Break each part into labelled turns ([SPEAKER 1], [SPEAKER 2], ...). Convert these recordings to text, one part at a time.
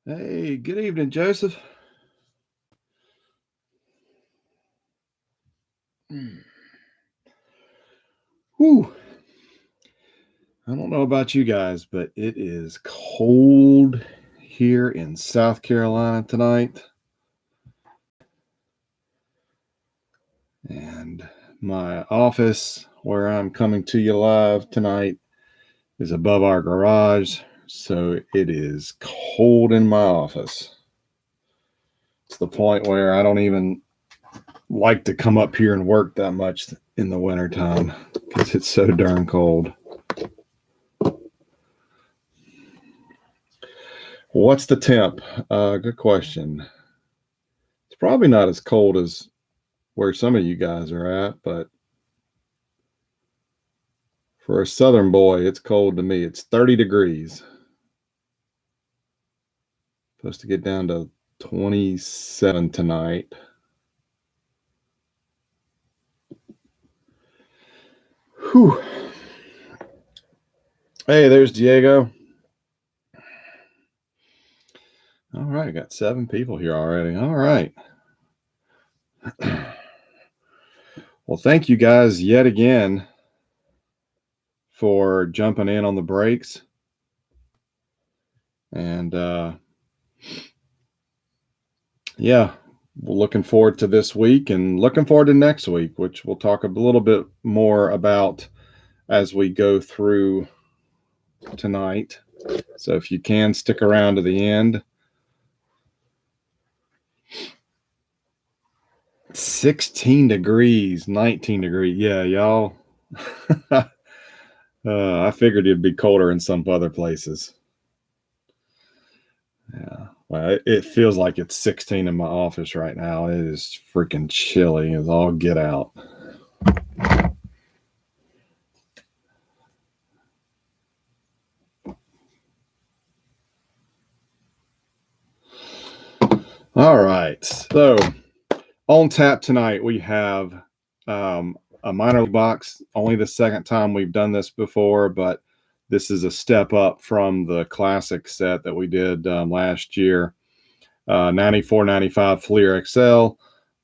[SPEAKER 1] Hey, good evening, Joseph. Whew. I don't know about you guys, but it is cold here in South Carolina tonight. And my office, where I'm coming to you live tonight, is above our garage. So it is cold in my office. It's the point where I don't even like to come up here and work that much in the wintertime because it's so darn cold. What's the temp? Good question. It's probably not as cold as where some of you guys are at, but for a southern boy, it's cold to me. It's 30 degrees. Supposed to get down to 27 tonight. Whew. Hey, there's Diego. All right, got 7 people here already. All right. Well, thank you guys yet again for jumping in on the breaks. And yeah, we're looking forward to this week and looking forward to next week, which we'll talk a little bit more about as we go through tonight. So if you can stick around to the end. 16 degrees, 19 degrees. Yeah, y'all. I figured it'd be colder in some other places. Yeah. Well, it feels like it's 16 in my office right now. It is freaking chilly as all get out. All right. So on tap tonight, we have a minor league box. Only the second time we've done this before, but this is a step up from the classic set that we did last year. 94-95 Fleer XL.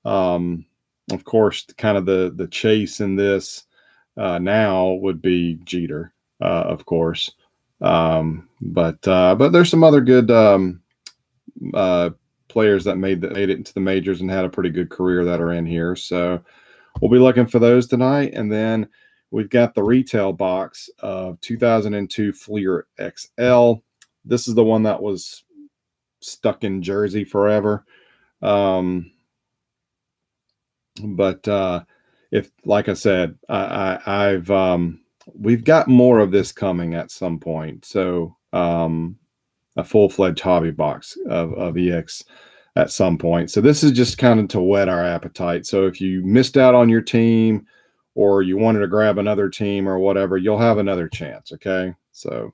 [SPEAKER 1] Of course, kind of the chase in this now would be Jeter, of course. But there's some other good players that made it into the majors and had a pretty good career that are in here. So we'll be looking for those tonight. And then we've got the retail box of 2002 Fleer XL. This is the one that was stuck in Jersey forever. But if, like I said, I've we've got more of this coming at some point. So a full-fledged hobby box of EX at some point. So this is just kind of to whet our appetite. So if you missed out on your team or you wanted to grab another team or whatever, you'll have another chance, okay? So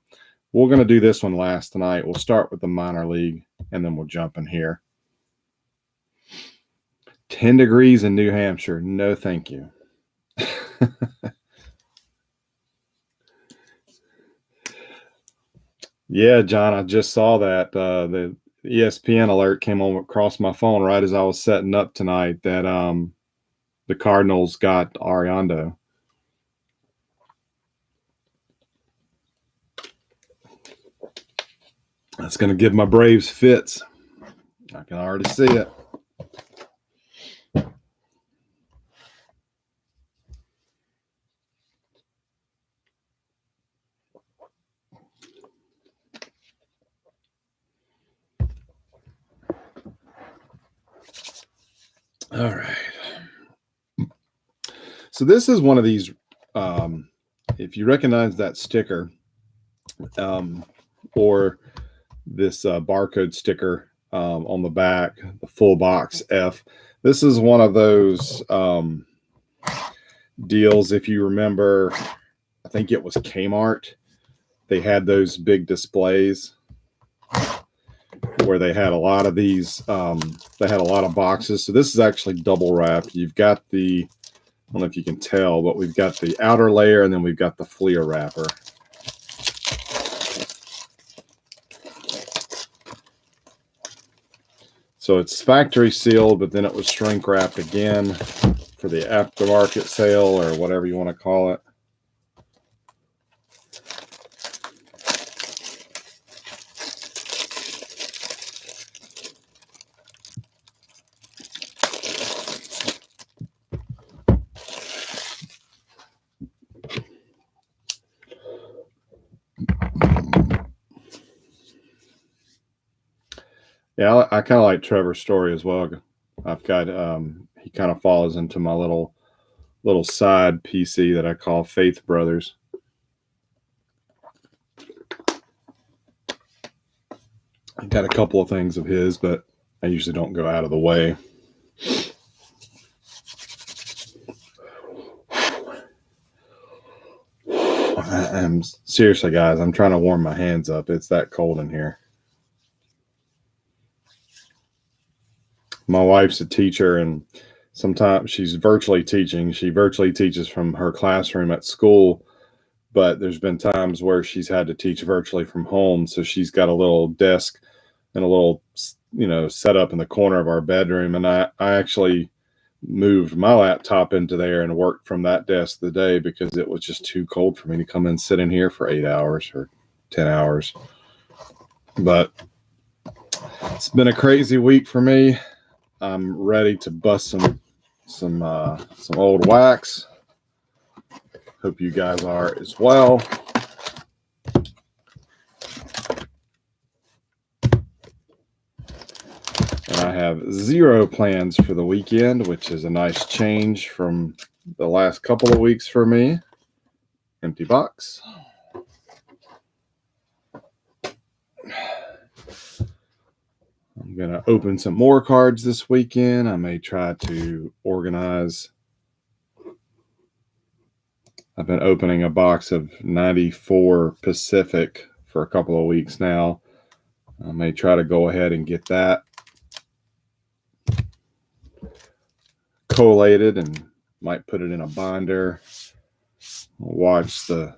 [SPEAKER 1] we're going to do this one last tonight. We'll start with the minor league, and then we'll jump in here. 10 degrees in New Hampshire. No, thank you. Yeah, John, I just saw that. The ESPN alert came on across my phone right as I was setting up tonight that the Cardinals got Ariando. That's going to give my Braves fits. I can already see it. All right. So this is one of these, if you recognize that sticker or this barcode sticker on the back, the full box F, this is one of those deals. If you remember, I think it was Kmart. They had those big displays where they had a lot of these. They had a lot of boxes. So this is actually double wrapped. You've got the, I don't know if you can tell, but we've got the outer layer and then we've got the Fleer wrapper. So it's factory sealed, but then it was shrink wrapped again for the aftermarket sale or whatever you want to call it. Yeah, I kind of like Trevor's story as well. I've got he kind of falls into my little side PC that I call Faith Brothers. I got a couple of things of his, but I usually don't go out of the way. I'm seriously, guys, I'm trying to warm my hands up. It's that cold in here. My wife's a teacher, and sometimes she's virtually teaching. She virtually teaches from her classroom at school, but there's been times where she's had to teach virtually from home. So she's got a little desk and a little, set up in the corner of our bedroom. And I actually moved my laptop into there and worked from that desk the day because it was just too cold for me to come and sit in here for 8 hours or 10 hours. But it's been a crazy week for me. I'm ready to bust some old wax. Hope you guys are as well. And I have 0 plans for the weekend, which is a nice change from the last couple of weeks for me. Empty box. I'm going to open some more cards this weekend. I may try to organize. I've been opening a box of 94 Pacific for a couple of weeks now. I may try to go ahead and get that collated and might put it in a binder. I'll watch the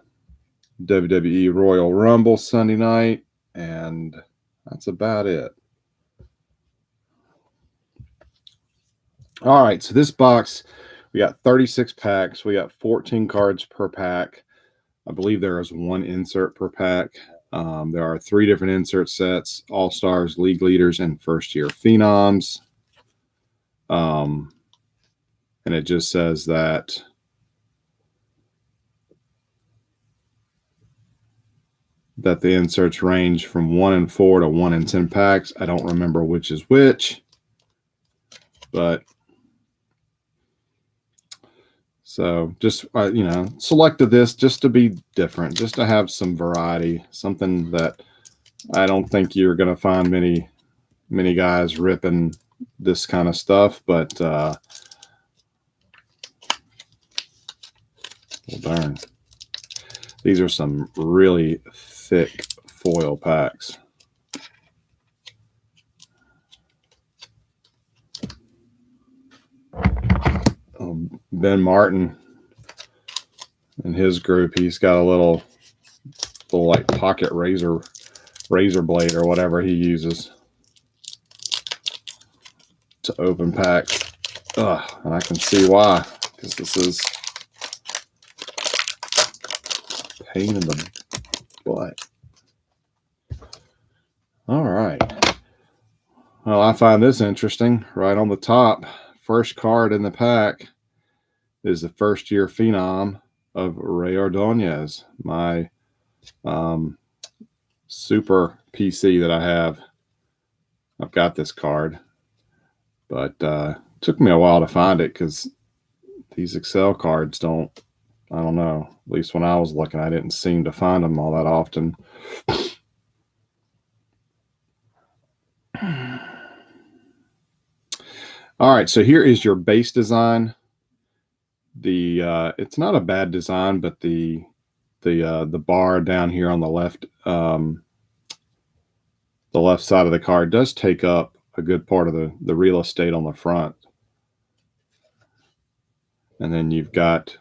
[SPEAKER 1] WWE Royal Rumble Sunday night, and that's about it. All right, so this box, we got 36 packs. We got 14 cards per pack. I believe there is 1 insert per pack. There are 3 different insert sets: All-Stars, League Leaders, and First-Year Phenoms. And it just says that the inserts range from 1 in 4 to 1 in 10 packs. I don't remember which is which, but so just, selected this just to be different, just to have some variety, something that I don't think you're going to find many guys ripping this kind of stuff, but well, darn. These are some really thick foil packs. Ben Martin and his group, he's got a little like pocket razor blade or whatever he uses to open packs. And I can see why, because this is pain in the butt. All right. Well, I find this interesting. Right on the top, first card in the pack is the First-Year Phenom of Rey Ordonez, my super PC that I have. I've got this card, but it took me a while to find it because these Excel cards don't, I don't know, at least when I was looking, I didn't seem to find them all that often. All right, so here is your base design. It's not a bad design, but the bar down here on the left side of the card does take up a good part of the real estate on the front. And then you've got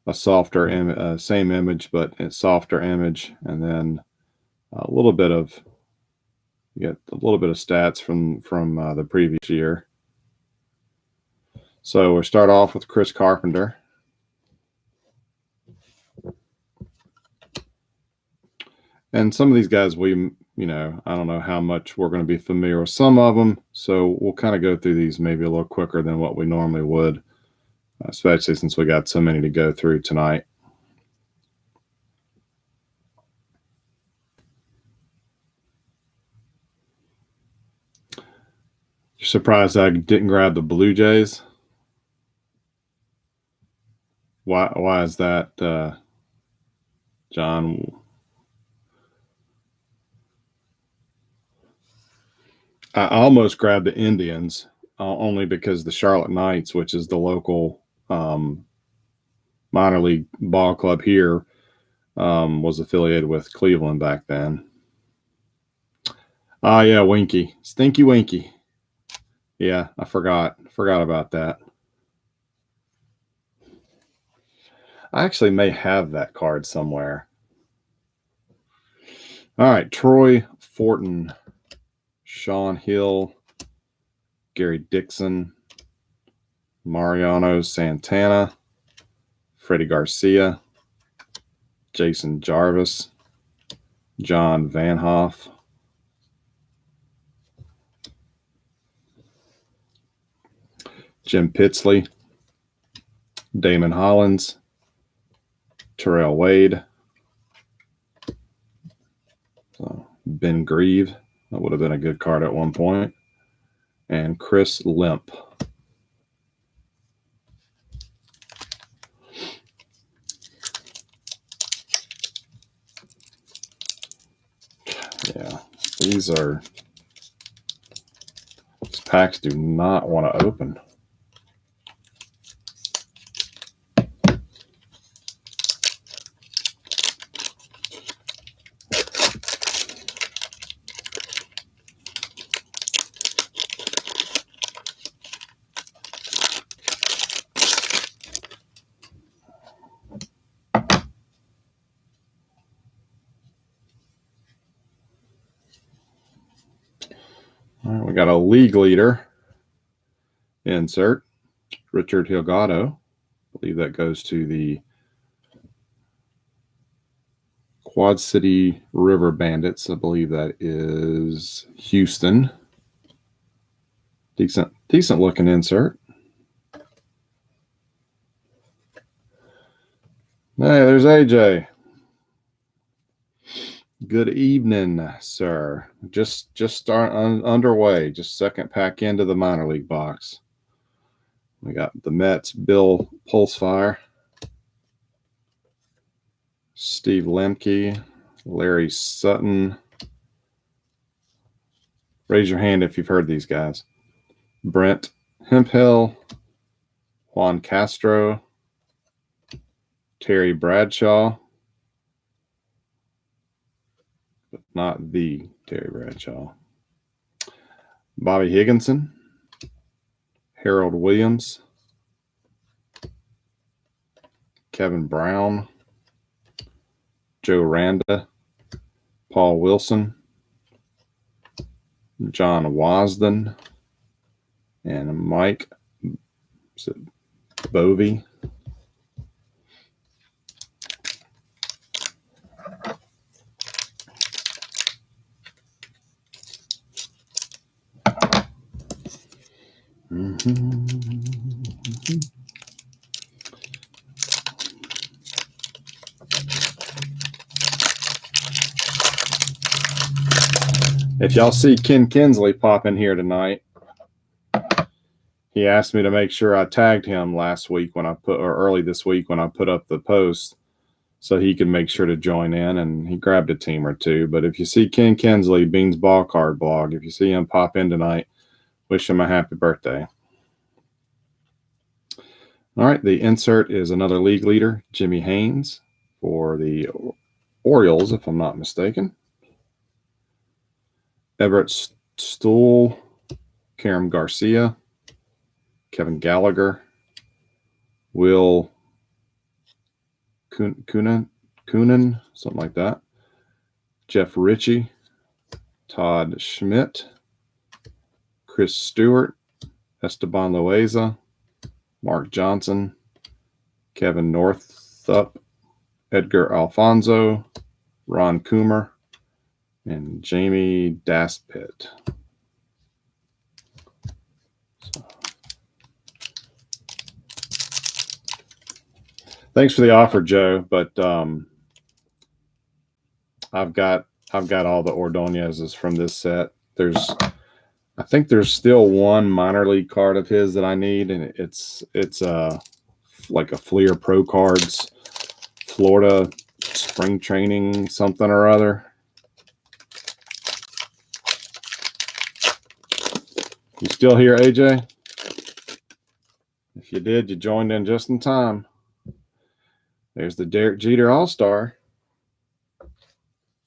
[SPEAKER 1] a softer same image, but a softer image, and then a little bit of You get a little bit of stats from the previous year. So we'll start off with Chris Carpenter. And some of these guys, I don't know how much we're going to be familiar with some of them. So we'll kind of go through these maybe a little quicker than what we normally would, especially since we got so many to go through tonight. You're surprised I didn't grab the Blue Jays? Why is that, John? I almost grabbed the Indians, only because the Charlotte Knights, which is the local minor league ball club here, was affiliated with Cleveland back then. Ah, yeah, Winky. Stinky Winky. Yeah, I forgot about that. I actually may have that card somewhere. All right, Troy Fortin, Sean Hill, Gary Dixon, Mariano Santana, Freddie Garcia, Jason Jarvis, John Van Hoff, Jim Pitsley, Damon Hollins, Terrell Wade, Ben Grieve. That would have been a good card at one point. And Chris Limp. Yeah, these packs do not want to open. All right, we got a league leader insert, Richard Hilgado. I believe that goes to the Quad City River Bandits. I believe that is Houston. Decent looking insert. Hey, there's AJ. Good evening, sir. Just start underway. Just second pack into the minor league box. We got the Mets, Bill Pulsfire, Steve Lemke, Larry Sutton. Raise your hand if you've heard these guys. Brent Hemphill, Juan Castro, Terry Bradshaw, but not the Terry Bradshaw. Bobby Higginson, Harold Williams, Kevin Brown, Joe Randa, Paul Wilson, John Wasden, and Mike Bovey. If y'all see Ken Kinsley pop in here tonight, he asked me to make sure I tagged him early this week when I put up the post, so he could make sure to join in, and he grabbed a team or two. But if you see Ken Kinsley, Beans Ball Card Blog, if you see him pop in tonight, wish him a happy birthday. All right, the insert is another league leader, Jimmy Haynes, for the Orioles, if I'm not mistaken. Everett Stool, Karam Garcia, Kevin Gallagher, Will Kunin, something like that, Jeff Ritchie, Todd Schmidt, Chris Stewart, Esteban Loaiza, Mark Johnson, Kevin Northup, Edgar Alfonso, Ron Coomer, and Jamie Daspit. Thanks for the offer, Joe, but I've got all the Ordonez's from this set. I think there's still one minor league card of his that I need, and it's like a Fleer Pro Cards Florida spring training something or other. You still here, AJ? If you did, you joined in just in time. There's the Derek Jeter All-Star.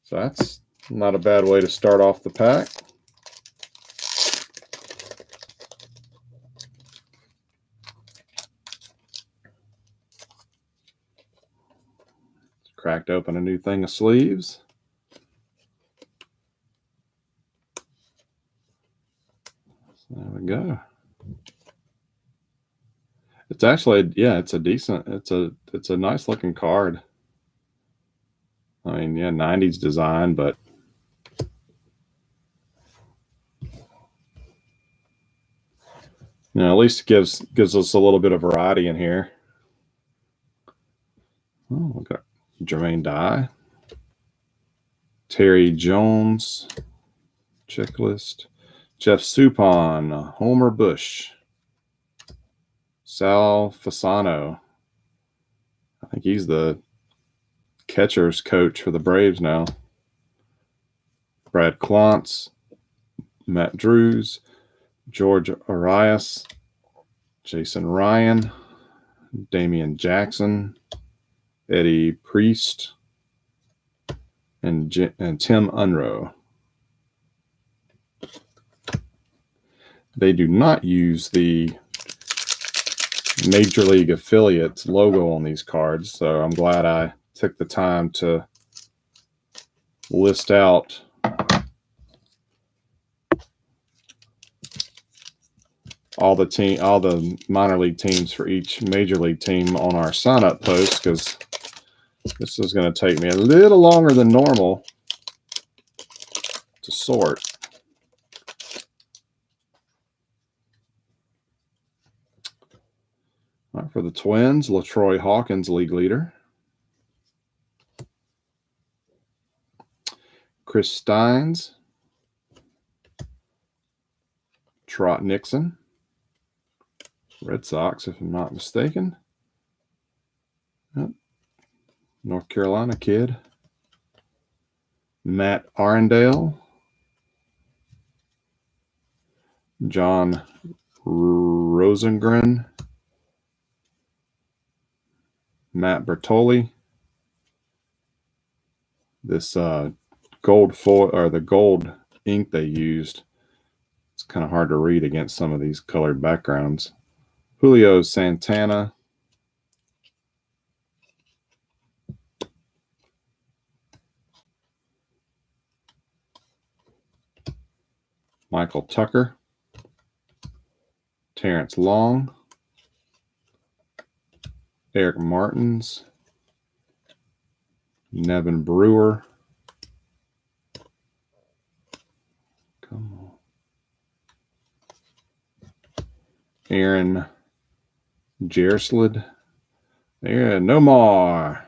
[SPEAKER 1] So that's not a bad way to start off the pack. Cracked open a new thing of sleeves. There we go. It's actually, yeah, it's a decent, it's a nice looking card. I mean, yeah, 90s design, but at least it gives us a little bit of variety in here. Oh, we got Jermaine Dye, Terry Jones, checklist, Jeff Suppan, Homer Bush, Sal Fasano. I think he's the catcher's coach for the Braves now. Brad Klontz, Matt Drews, George Arias, Jason Ryan, Damian Jackson, Eddie Priest, and Tim Unroe. They do not use the Major League Affiliates logo on these cards, so I'm glad I took the time to list out all the minor league teams for each major league team on our sign-up post, because this is going to take me a little longer than normal to sort. All right, for the Twins, LaTroy Hawkins, league leader. Chris Steins, Trot Nixon, Red Sox, if I'm not mistaken. Yep. North Carolina kid. Matt Arundel, John Rosengren, Matt Bertoli. This gold foil, or the gold ink they used, it's kind of hard to read against some of these colored backgrounds. Julio Santana, Michael Tucker, Terrence Long, Eric Martins, Nevin Brewer, come on, Aaron Jerslid, yeah, no more.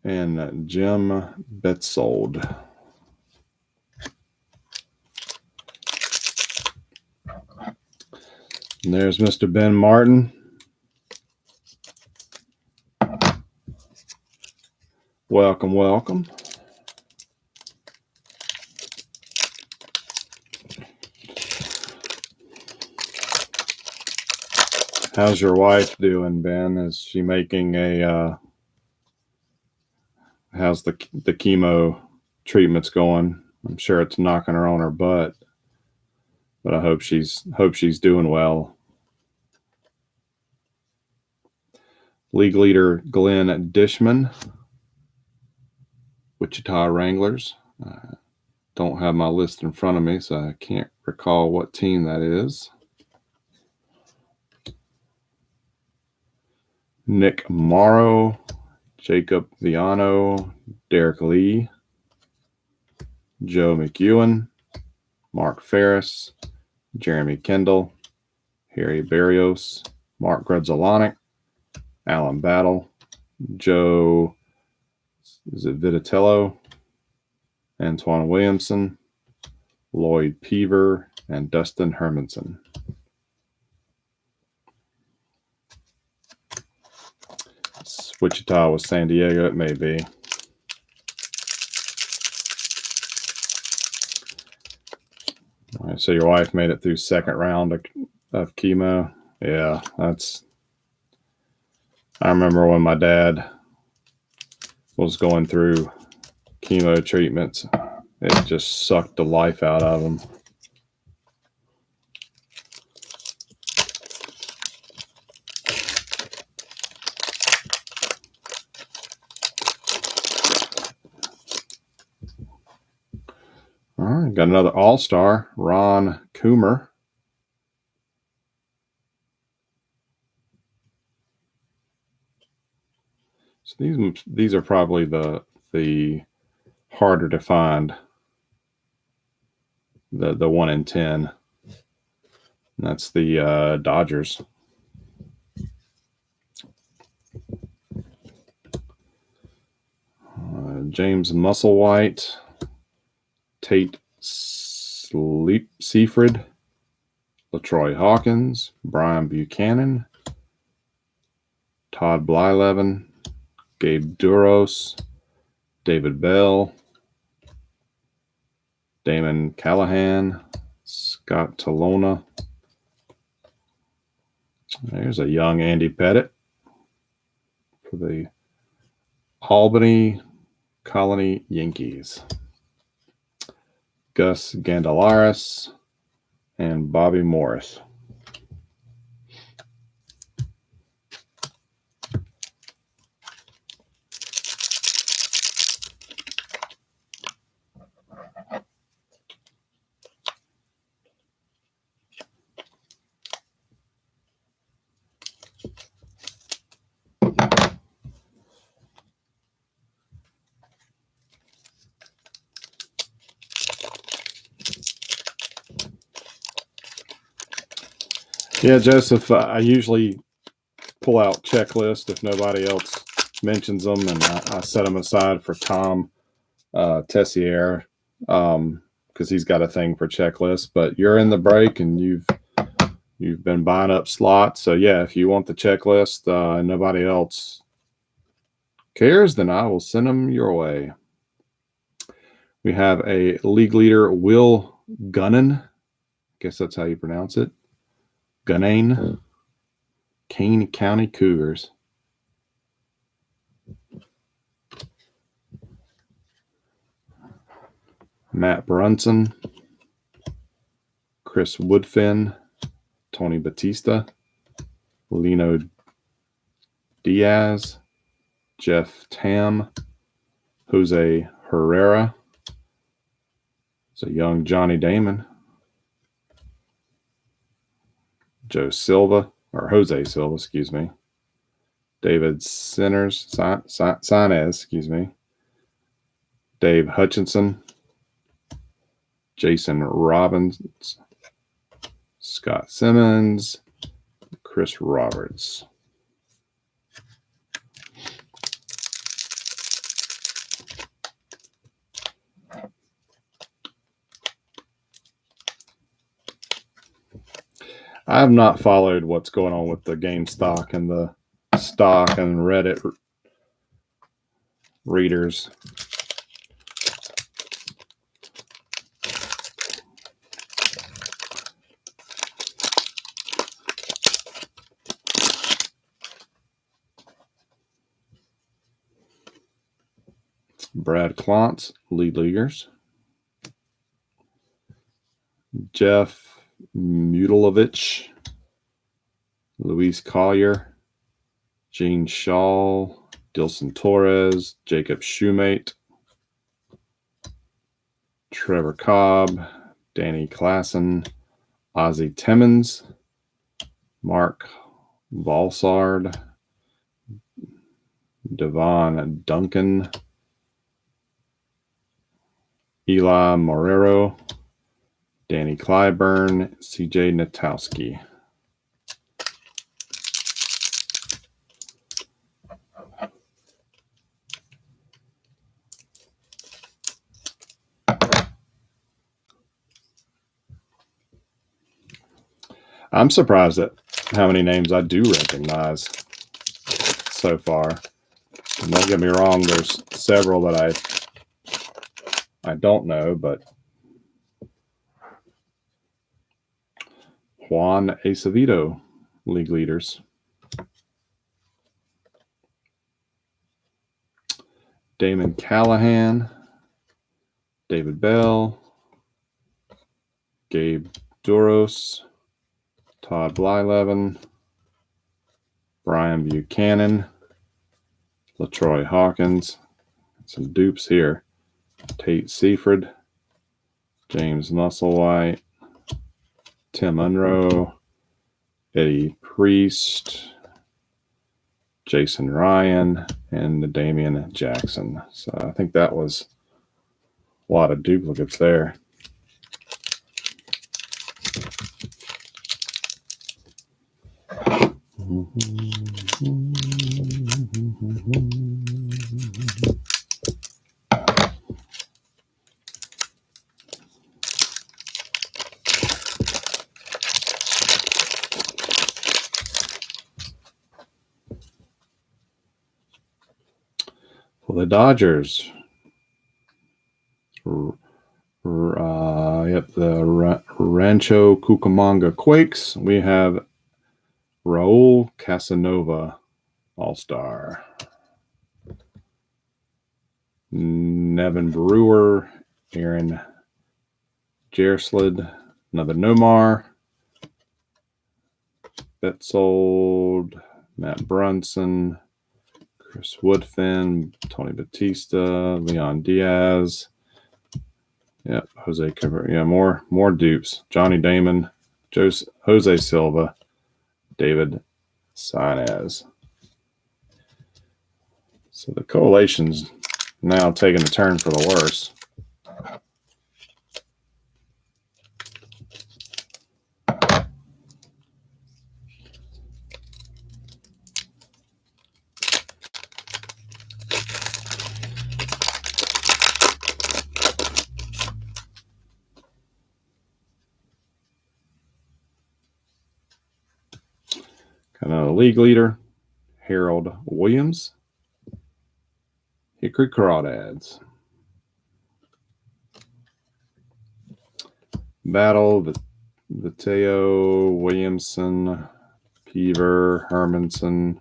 [SPEAKER 1] And Jim Betzold. And there's Mr. Ben Martin. Welcome, welcome. How's your wife doing, Ben? Is she making a how's the chemo treatments going? I'm sure it's knocking her on her butt, but I hope she's doing well. League leader Glenn Dishman, Wichita Wranglers. Don't have my list in front of me, so I can't recall what team that is. Nick Morrow, Jacob Viano, Derek Lee, Joe McEwen, Mark Ferris, Jeremy Kendall, Harry Barrios, Mark Grudzalonic, Alan Battle, Joe, is it Vitatello, Antoine Williamson, Lloyd Peaver, and Dustin Hermanson. Wichita was San Diego, it may be. All right, so your wife made it through second round of chemo. Yeah, I remember when my dad was going through chemo treatments, it just sucked the life out of him. All right, got another all-star, Ron Coomer. So these are probably the harder to find. The 1 in 10. And that's the Dodgers. James Musselwhite, Tate Seaford, LaTroy Hawkins, Brian Buchanan, Todd Blyleven, Gabe Duros, David Bell, Damon Callahan, Scott Talona. There's a young Andy Pettit for the Albany Colony Yankees. Gus Gandalaris and Bobby Morris. Yeah, Joseph, I usually pull out checklist if nobody else mentions them, and I set them aside for Tom Tessier because he's got a thing for checklists. But you're in the break, and you've been buying up slots. So yeah, if you want the checklist and nobody else cares, then I will send them your way. We have a league leader, Will Gunnan. I guess that's how you pronounce it. Gunnan. Kane County Cougars. Matt Brunson, Chris Woodfin, Tony Batista, Lino Diaz, Jeff Tam, Jose Herrera. It's a young Johnny Damon. Joe Silva, or Jose Silva, excuse me. David Sinners, Sainez, excuse me. Dave Hutchinson, Jason Robbins, Scott Simmons, Chris Roberts. I have not followed what's going on with the GameStop and the stock and Reddit readers. Brad Klontz, lead leaguers. Jeff Mutilovich, Luis Collier, Gene Shaw, Dilson Torres, Jacob Shoemate, Trevor Cobb, Danny Klassen, Ozzie Timmons, Mark Valsard, Devon Duncan, Eli Morero, Danny Clyburn, CJ Natowski. I'm surprised at how many names I do recognize so far. And don't get me wrong, there's several that I don't know, but Juan Acevedo, league leaders. Damon Callahan, David Bell, Gabe Duros, Todd Blyleven, Brian Buchanan, LaTroy Hawkins, some dupes here, Tate Seaford, James Musselwhite, Tim Unroe, Eddie Priest, Jason Ryan, and Damian Jackson. So I think that was a lot of duplicates there. For the Dodgers, the Rancho Cucamonga Quakes, we have Raul Casanova, All-Star. Nevin Brewer, Aaron Jerslid, another Nomar, Betzold, Matt Brunson, Chris Woodfin, Tony Batista, Leon Diaz. Yep, Jose Cabrera. Yeah, more dupes. Johnny Damon, Jose Silva, David Sainz. So the collation's now taking a turn for the worse. Kind of league leader, Harold Williams, Hickory Crawdads. Battle, Viteo, Williamson, Peaver, Hermanson,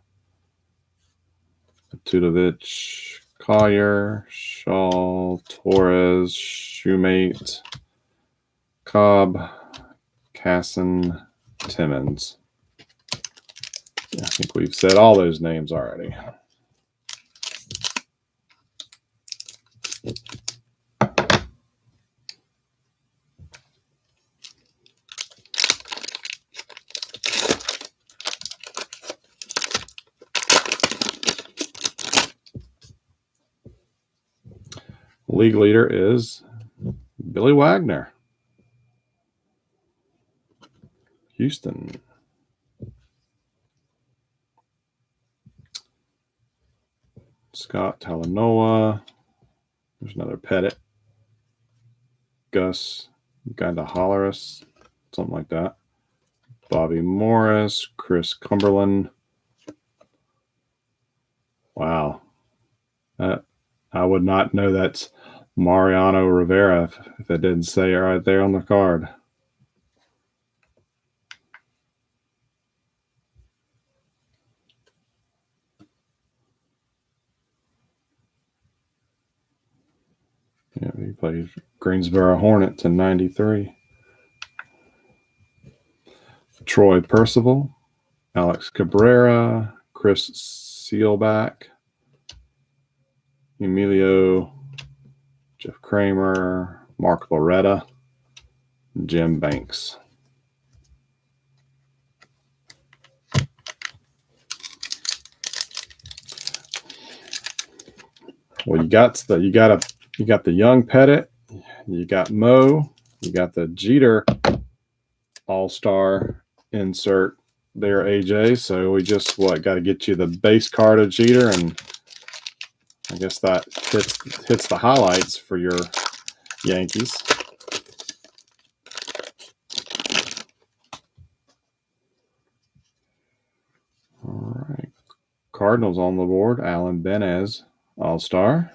[SPEAKER 1] Tudovich, Collier, Shaw, Torres, Shoemate, Cobb, Casson, Timmons. I think we've said all those names already. League leader is Billy Wagner, Houston. Scott Talanoa. There's another Pettit. Gus Gandahalaris, something like that. Bobby Morris, Chris Cumberland. Wow. I would not know that's Mariano Rivera if it didn't say it right there on the card. Yeah, he played Greensboro Hornets in '93. Troy Percival, Alex Cabrera, Chris Seelback, Emilio, Jeff Kramer, Mark Loretta, Jim Banks. Well, you got the young Pettit, you got Mo, you got the Jeter All-Star insert there, AJ. So we just got to get you the base card of Jeter, and I guess that hits the highlights for your Yankees. All right, Cardinals on the board. Alan Benez, All-Star.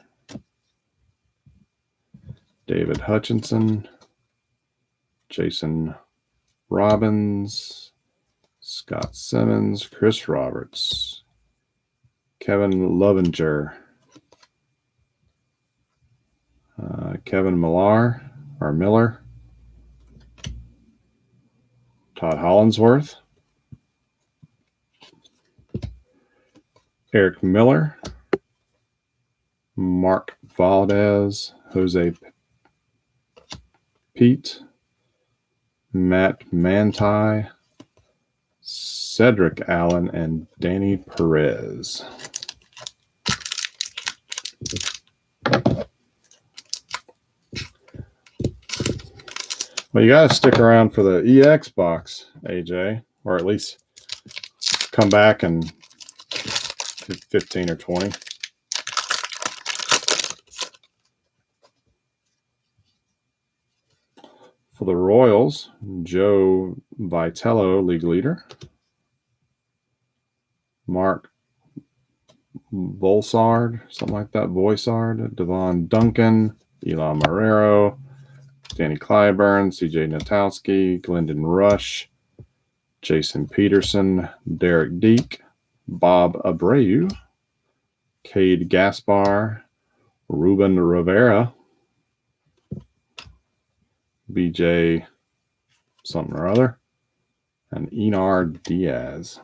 [SPEAKER 1] David Hutchinson, Jason Robbins, Scott Simmons, Chris Roberts, Kevin Lovinger, Kevin Miller, Todd Hollinsworth, Eric Miller, Mark Valdez, Jose Pete, Matt Manti, Cedric Allen, and Danny Perez. Well, you got to stick around for the EX box, AJ, or at least come back in 15 or 20. For the Royals, Joe Vitello, league leader. Mark Volsard, something like that, Voisard, Devon Duncan, Elon Marrero, Danny Clyburn, CJ Natowski, Glendon Rush, Jason Peterson, Derek Deek, Bob Abreu, Cade Gaspar, Ruben Rivera, BJ something or other, and Enar Diaz.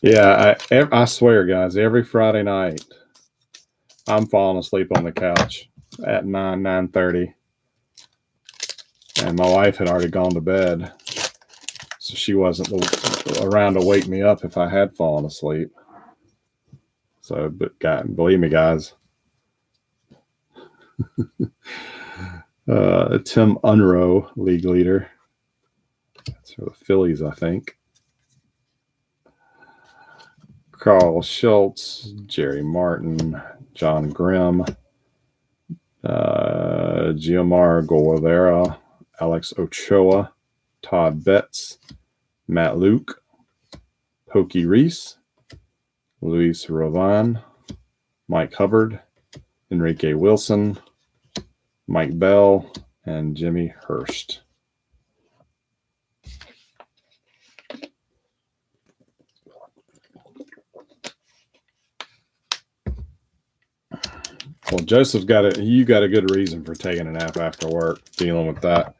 [SPEAKER 1] Yeah, I swear, guys, every Friday night, I'm falling asleep on the couch at 9:30. And my wife had already gone to bed, so she wasn't around to wake me up if I had fallen asleep. So, but believe me, guys, Tim Unroe, league leader. That's for the Phillies, I think. Carl Schultz, Jerry Martin, John Grimm, Giomar Guevara, Alex Ochoa, Todd Betts, Matt Luke, Pokey Reese, Luis Rovan, Mike Hubbard, Enrique Wilson, Mike Bell, and Jimmy Hurst. Well, Joseph's you got a good reason for taking a nap after work, dealing with that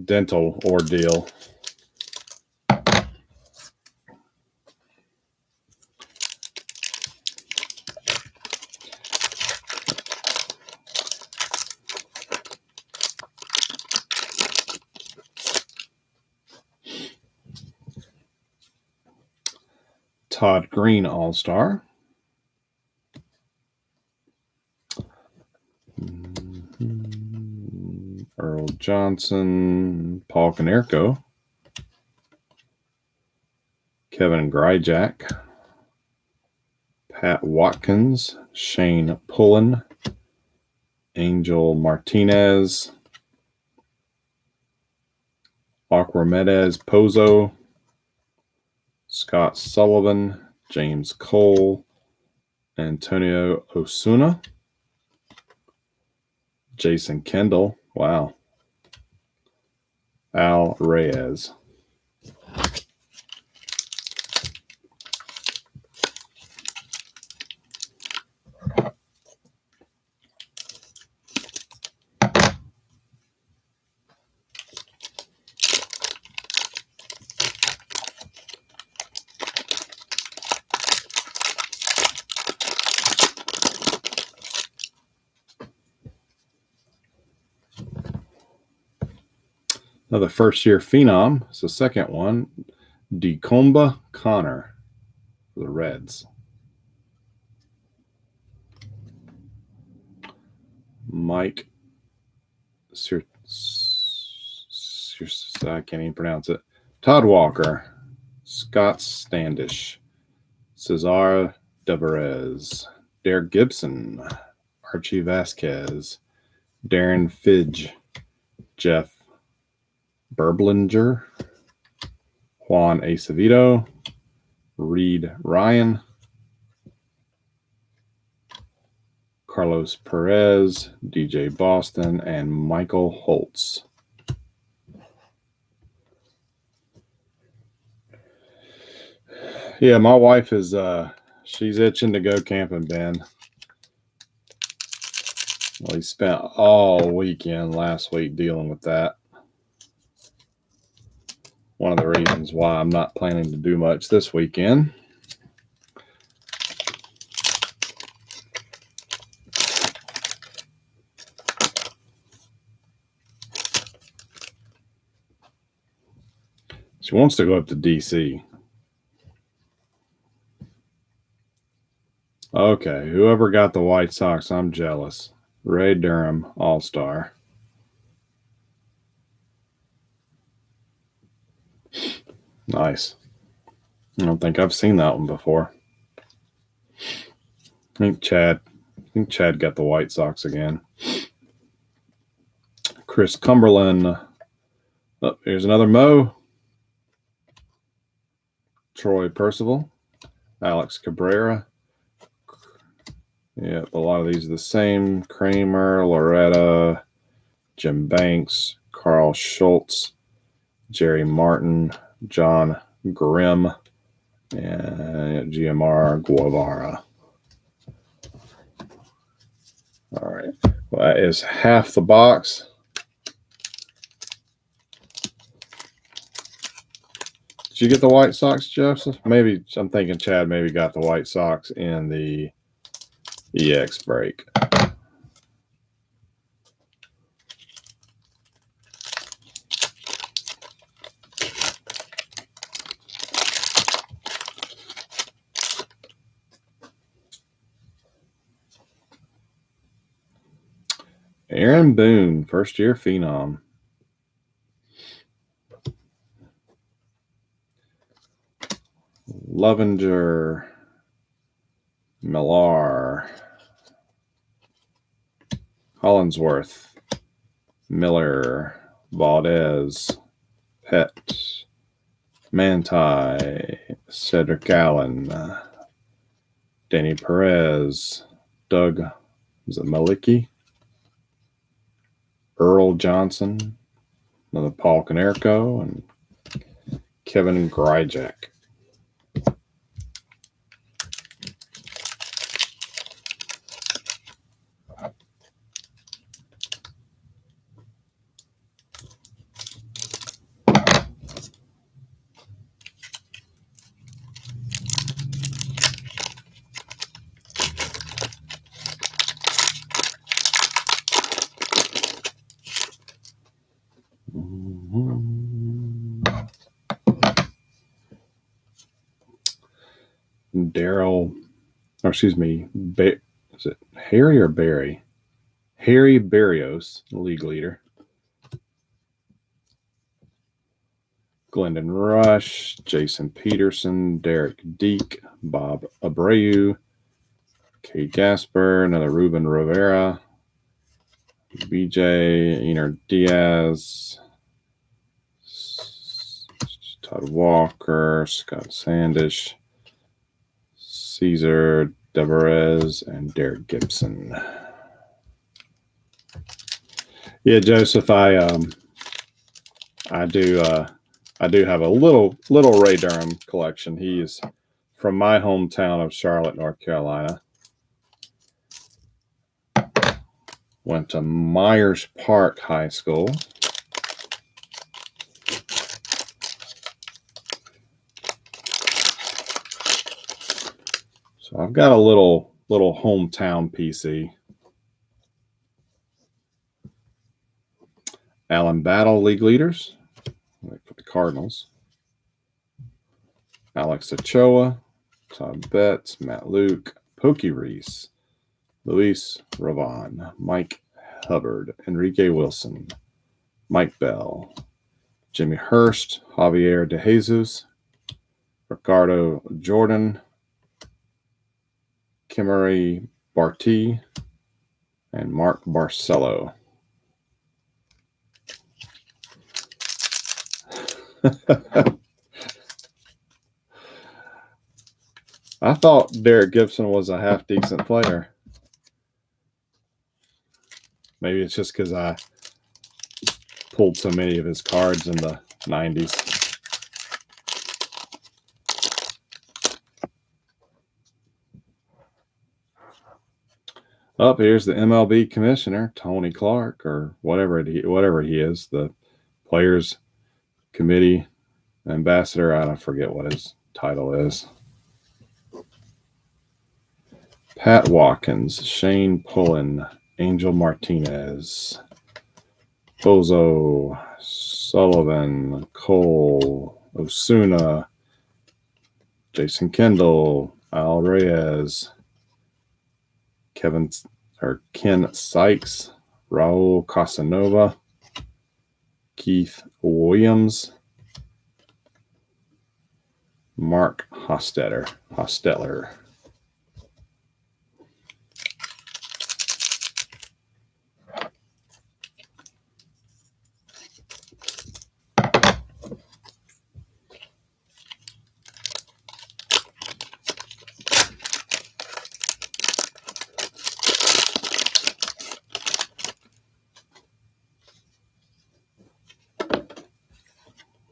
[SPEAKER 1] dental ordeal. Todd Green, All-Star. Earl Johnson, Paul Konerko, Kevin Gryjack, Pat Watkins, Shane Pullen, Angel Martinez, Archimedes Pozo, Scott Sullivan, James Cole, Antonio Osuna, Jason Kendall, wow, Al Reyes. Another first-year phenom. It's the second one. Decomba Connor for the Reds. Mike I can't even pronounce it. Todd Walker, Scott Standish, Cesar Deverez, Derek Gibson, Archie Vasquez, Darren Fidge, Jeff Berblinger, Juan Acevedo, Reed Ryan, Carlos Perez, DJ Boston, and Michael Holtz. Yeah, my wife is she's itching to go camping, Ben. Well, he spent all weekend last week dealing with that. One of the reasons why I'm not planning to do much this weekend. She wants to go up to DC. Okay, whoever got the White Sox, I'm jealous. Ray Durham, All-Star. Nice. I don't think I've seen that one before. I think Chad got the White Sox again. Chris Cumberland. Oh, here's another Mo. Troy Percival. Alex Cabrera. Yeah, a lot of these are the same. Kramer, Loretta, Jim Banks, Carl Schultz, Jerry Martin, John Grimm, and GMR Guevara. All right. Well, that is half the box. Did you get the White Sox, Joseph? Maybe, I'm thinking Chad maybe got the White Sox in the EX break. Aaron Boone, first-year phenom. Lovinger, Millar, Hollinsworth, Miller, Valdez, Pett, Manti, Cedric Allen, Danny Perez, Doug Malicki, Earl Johnson, another Paul Konerko, and Kevin Gryjak. Daryl, or excuse me, is it Harry or Barry? Harry Barrios, league leader. Glendon Rush, Jason Peterson, Derek Deek, Bob Abreu, Kate Gasper, another Ruben Rivera, BJ, Ener Diaz, Todd Walker, Scott Sandish, Cesar Deverez, and Derek Gibson. Yeah, Joseph, I do have a little Ray Durham collection. He is from my hometown of Charlotte, North Carolina. Went to Myers Park High School. So I've got a little hometown PC. Allen Battle, league leaders. Cardinals. Alex Ochoa, Todd Betts, Matt Luke, Pokey Reese, Luis Ravon, Mike Hubbard, Enrique Wilson, Mike Bell, Jimmy Hurst, Javier De Jesus, Ricardo Jordan, Kimmery Barty, and Mark Barcelo. I thought Derek Gibson was a half decent player. Maybe it's just because I pulled so many of his cards in the 90s. Up here's the MLB commissioner, Tony Clark, or whatever he is, the Players Committee ambassador. I don't forget what his title is. Pat Watkins, Shane Pullen, Angel Martinez, Bozo, Sullivan, Cole, Osuna, Jason Kendall, Al Reyes, Ken Sykes, Raul Casanova, Keith Williams, Mark Hostetler.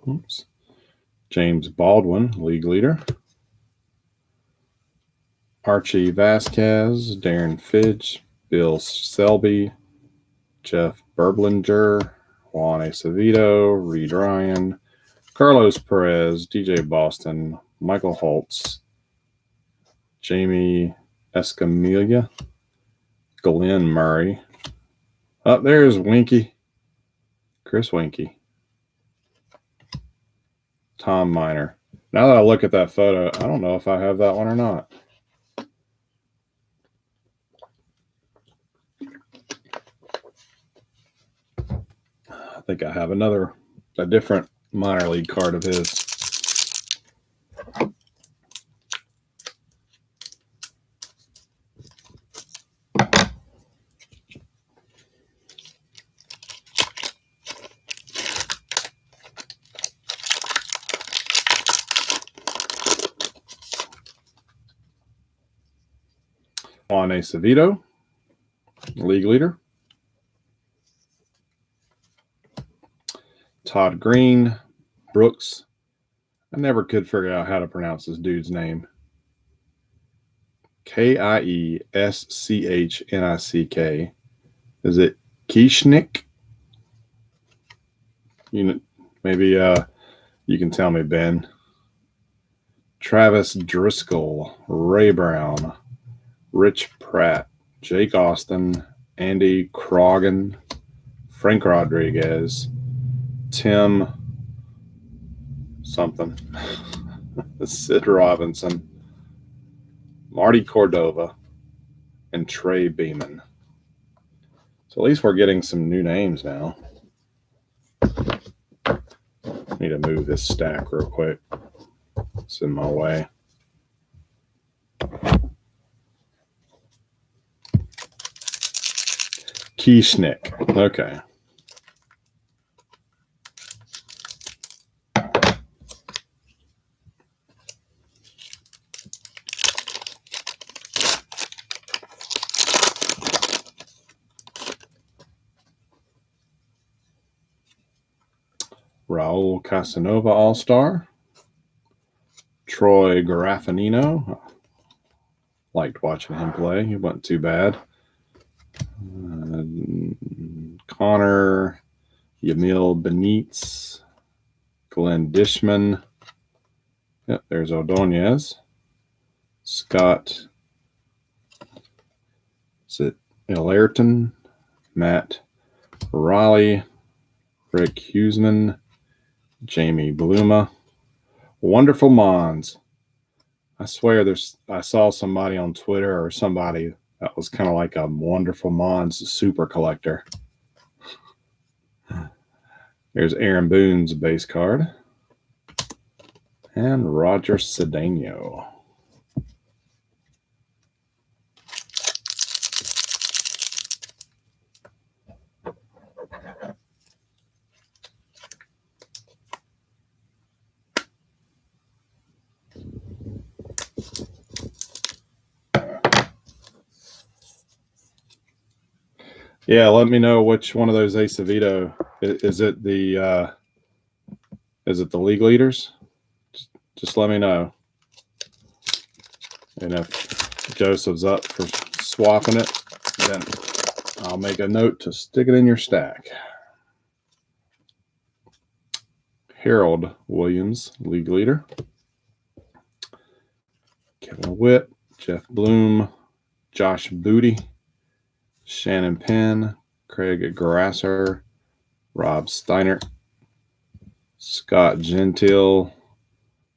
[SPEAKER 1] Oops. James Baldwin, league leader. Archie Vasquez, Darren Fidge, Bill Selby, Jeff Berblinger, Juan Acevedo, Reed Ryan, Carlos Perez, DJ Boston, Michael Holtz, Jamie Escamilla, Glenn Murray. Up there's Winky, Chris Winky. Tom Miner. Now that I look at that photo, I don't know if I have that one or not. I think I have a different minor league card of his. Juan Acevedo, league leader. Todd Green, Brooks. I never could figure out how to pronounce this dude's name. Kiesschnick. Is it Kieschnick? Maybe you can tell me, Ben. Travis Driscoll, Ray Brown, Rich Pratt, Jake Austin, Andy Croggan, Frank Rodriguez, Tim something, Sid Robinson, Marty Cordova, and Trey Beeman. So at least we're getting some new names now. Need to move this stack real quick. It's in my way. Kieschnick. Okay. Raul Casanova, All-Star. Troy Garaffanino. Liked watching him play. He wasn't too bad. Connor, Yamil Benitez, Glenn Dishman. Yep, there's Ordonez. Scott, is it Ayrton? Matt Raleigh, Rick Huseman, Jamie Bluma. Wonderful Mons. I swear I saw somebody on Twitter or somebody that was kind of like a Wonderful Mons super collector. There's Aaron Boone's base card. And Roger Cedeno. Yeah, let me know which one of those Acevedo. Is it the league leaders? Just let me know. And if Joseph's up for swapping it, then I'll make a note to stick it in your stack. Harold Williams, league leader. Kevin Witt, Jeff Bloom, Josh Booty, Shannon Penn, Craig Grasser, Rob Steiner, Scott Gentile,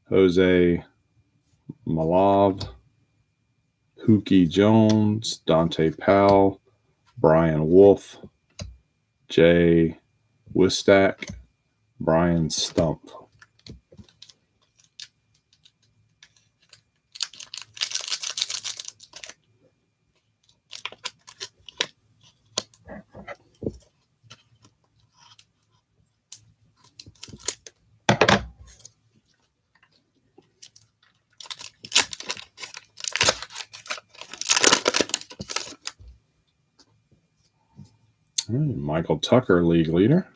[SPEAKER 1] Jose Malov, Pookie Jones, Dante Powell, Brian Wolf, Jay Wistak, Brian Stump. Michael Tucker, league leader.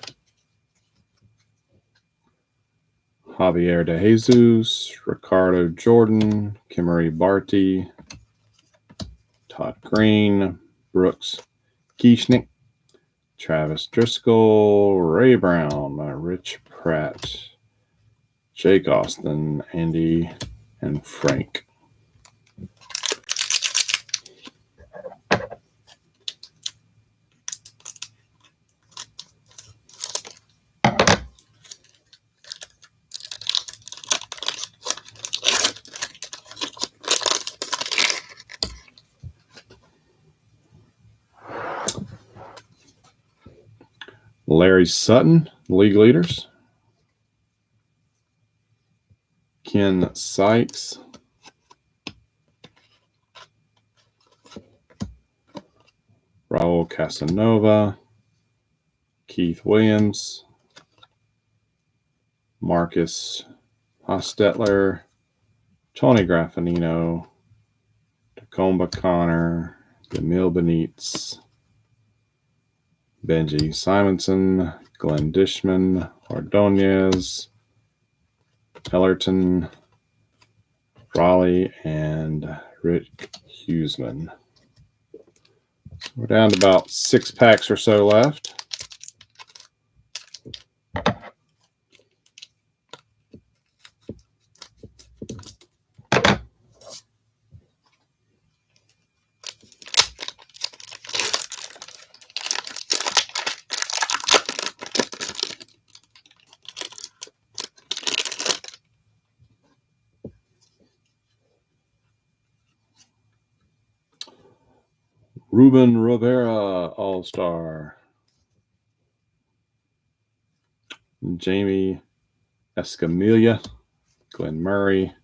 [SPEAKER 1] Javier De Jesus, Ricardo Jordan, Kimmery Barty, Todd Green, Brooks Kieschnick, Travis Driscoll, Ray Brown, Rich Pratt, Jake Austin, Andy, and Frank. Larry Sutton, league leaders. Ken Sykes. Raul Casanova. Keith Williams. Marcus Hostetler. Tony Graffinino. Tacomba Connor. Emil Benitez. Benji Simonson, Glenn Dishman, Ordonez, Ellerton, Raleigh, and Rick Huseman. So we're down to about 6 packs or so left. Ruben Rivera, All-Star. Jamie Escamilla, Glenn Murray,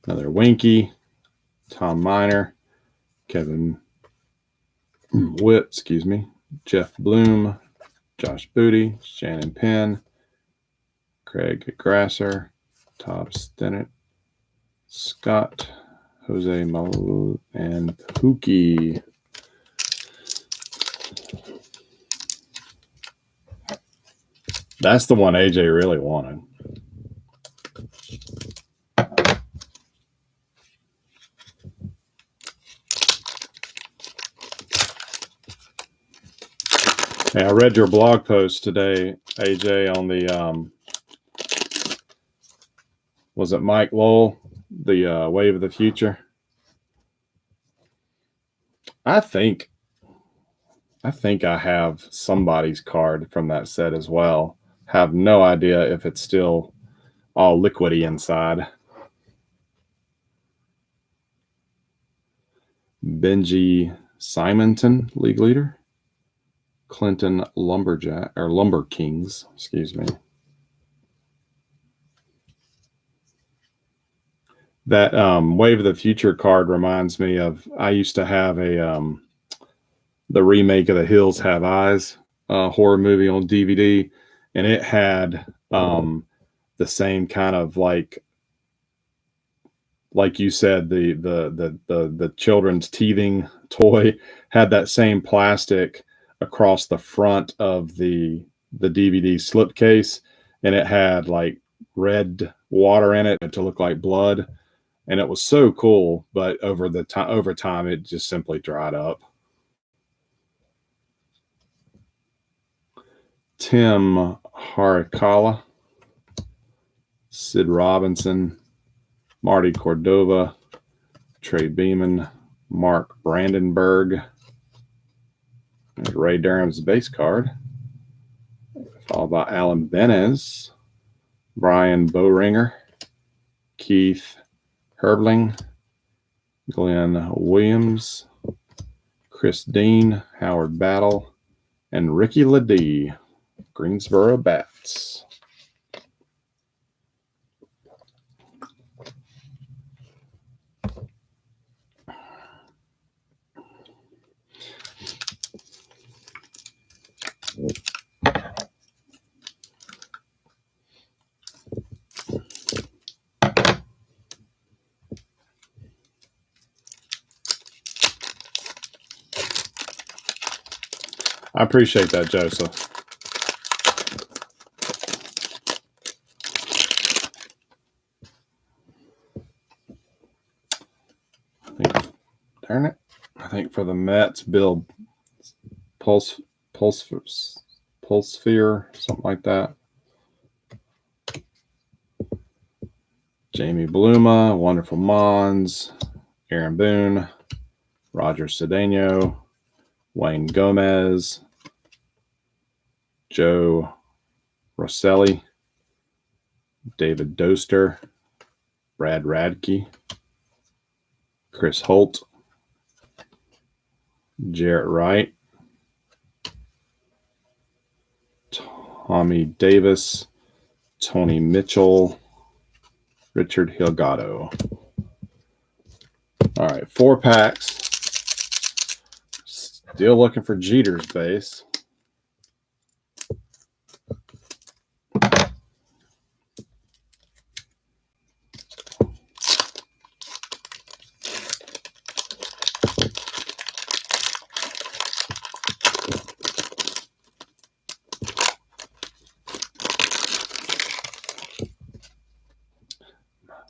[SPEAKER 1] another Winky, Tom Miner, Kevin Witt, Jeff Bloom, Josh Booty, Shannon Penn, Craig Grasser, Todd Stennett, Scott, Jose Malu, and Pookie. That's the one AJ really wanted. Hey, I read your blog post today, AJ, on the was it Mike Lowell, the Wave of the Future? I think I have somebody's card from that set as well. have no idea if it's still all liquidy inside. Benji Simonton, league leader. Clinton Lumberjack or Lumber Kings, excuse me. That Wave of the Future card reminds me of, I used to have a the remake of The Hills Have Eyes horror movie on DVD, and it had the same kind of like you said, the children's teething toy had that same plastic across the front of the DVD slipcase, and it had like red water in it to look like blood, and it was so cool. But over time, it just simply dried up. Tim Harikala, Sid Robinson, Marty Cordova, Trey Beeman, Mark Brandenburg. There's Ray Durham's base card. Followed by Alan Benez, Brian Bowringer, Keith Herbling, Glenn Williams, Chris Dean, Howard Battle, and Ricky Ledee, Greensboro Bats. I appreciate that, Joseph. I think for the Mets, Bill Pulsefere, something like that. Jamie Bluma, Wonderful Mons, Aaron Boone, Roger Cedeno, Wayne Gomez, Joe Rosselli, David Doster, Brad Radke, Chris Holt, Jarrett Wright, Tommy Davis, Tony Mitchell, Richard Hilgado. All right, 4 packs. Still looking for Jeter's base.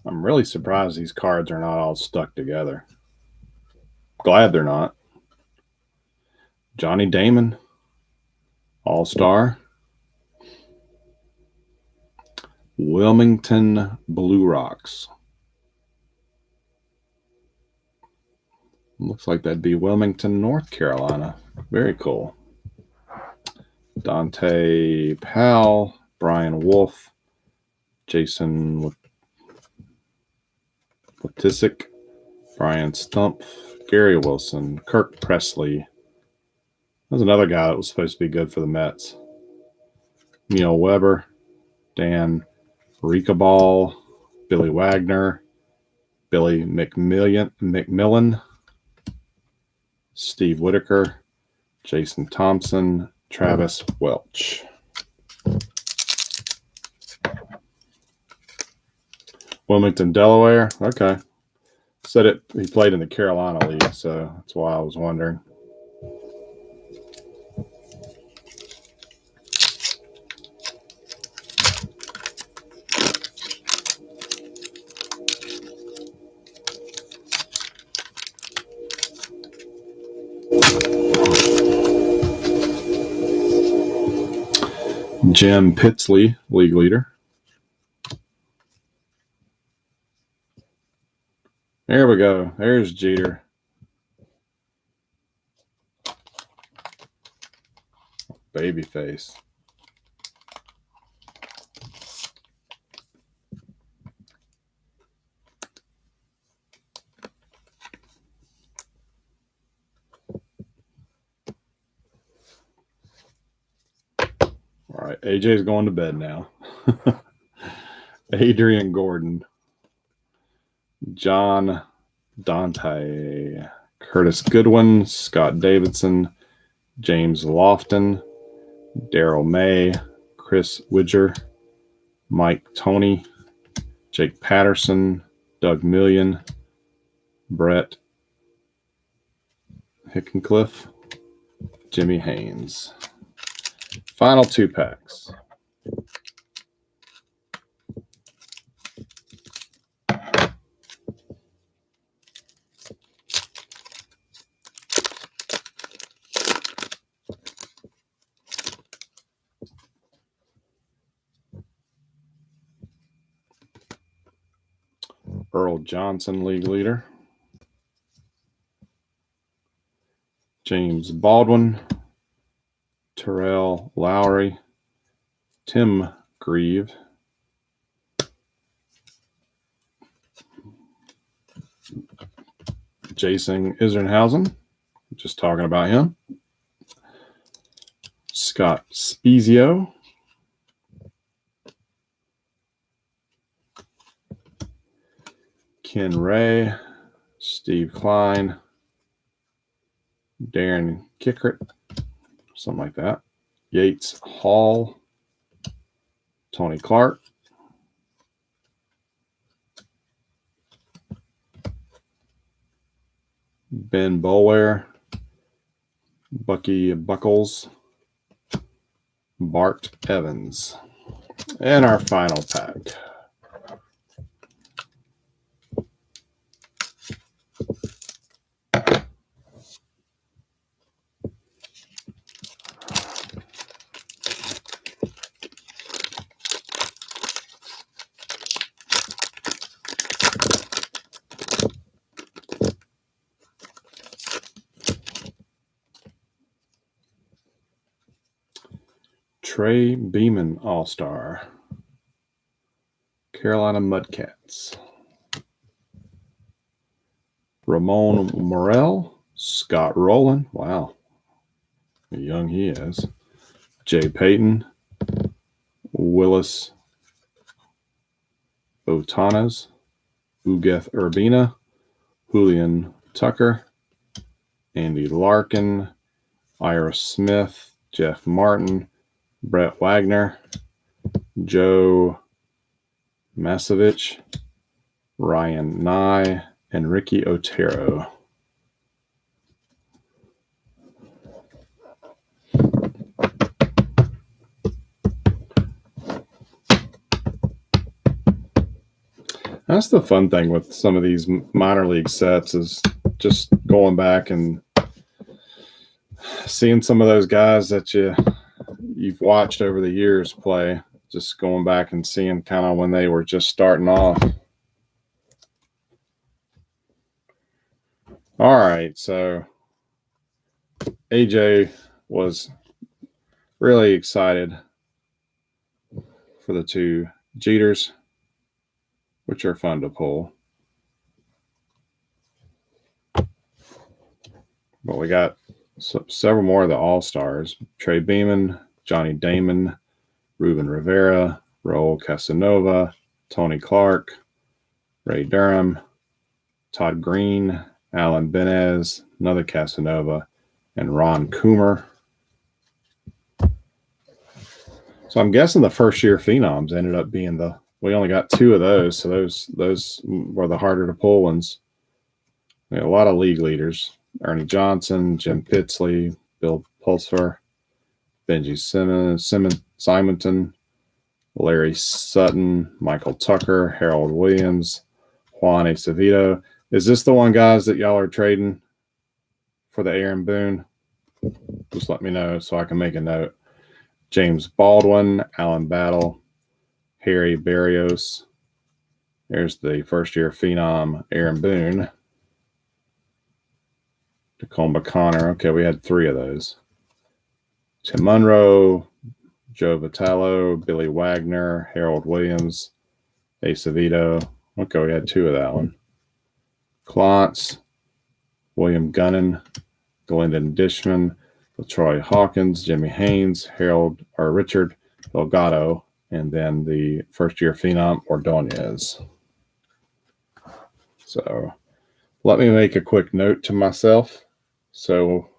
[SPEAKER 1] I'm really surprised these cards are not all stuck together. Glad they're not. Johnny Damon, All-Star. Wilmington Blue Rocks. Looks like that'd be Wilmington, North Carolina. Very cool. Dante Powell, Brian Wolf, Jason Latisic, Brian Stumpf, Gary Wilson, Kirk Presley. There's another guy that was supposed to be good for the Mets. Neil Weber, Dan Ricabal, Billy Wagner, Billy McMillan, Steve Whitaker, Jason Thompson, Travis Welch. Wilmington, Delaware. Okay. Said he played in the Carolina League, so that's why I was wondering. Jim Pitsley, league leader. There we go. There's Jeter. Babyface. AJ's going to bed now. Adrian Gordon, John Dante, Curtis Goodwin, Scott Davidson, James Lofton, Daryl May, Chris Widger, Mike Tony, Jake Patterson, Doug Million, Brett Hickencliffe, Jimmy Haynes. Final 2 packs. Earl Johnson, league leader. James Baldwin, Terrell Lowry, Tim Grieve, Jason Isernhausen, just talking about him. Scott Spezio, Ken Ray, Steve Klein, Darren Kickert, something like that. Yates Hall, Tony Clark, Ben Boulware, Bucky Buckles, Bart Evans. And our final pack. Trey Beeman, All-Star. Carolina Mudcats. Ramon Morel, Scott Rowland. Wow. How young he is. Jay Payton, Willis Otanas, Ugeth Urbina, Julian Tucker, Andy Larkin, Ira Smith, Jeff Martin, Brett Wagner, Joe Masevich, Ryan Nye, and Ricky Otero. That's the fun thing with some of these minor league sets is just going back and seeing some of those guys that you've watched over the years play, just going back and seeing kind of when they were just starting off. All right, so AJ was really excited for the 2 Jeters, which are fun to pull. But we got several more of the All-Stars. Trey Beeman, Johnny Damon, Ruben Rivera, Raul Casanova, Tony Clark, Ray Durham, Todd Green, Alan Benez, another Casanova, and Ron Coomer. So I'm guessing the first-year Phenoms ended up being we only got 2 of those, so those were the harder to pull ones. We had a lot of league leaders. Ernie Johnson, Jim Pitsley, Bill Pulsar, Benji Simonton, Larry Sutton, Michael Tucker, Harold Williams, Juan Acevedo. Is this the one, guys, that y'all are trading for the Aaron Boone? Just let me know so I can make a note. James Baldwin, Alan Battle, Harry Barrios. There's the first-year Phenom, Aaron Boone. Tacoma Connor. Okay, we had 3 of those. Tim Monroe, Joe Vitalo, Billy Wagner, Harold Williams, Acevedo. Okay, we had 2 of that one. Klontz, William Gunnan, Glendon Dishman, LaTroy Hawkins, Jimmy Haynes, Richard Delgado, and then the first-year phenom Ordonez. So let me make a quick note to myself. So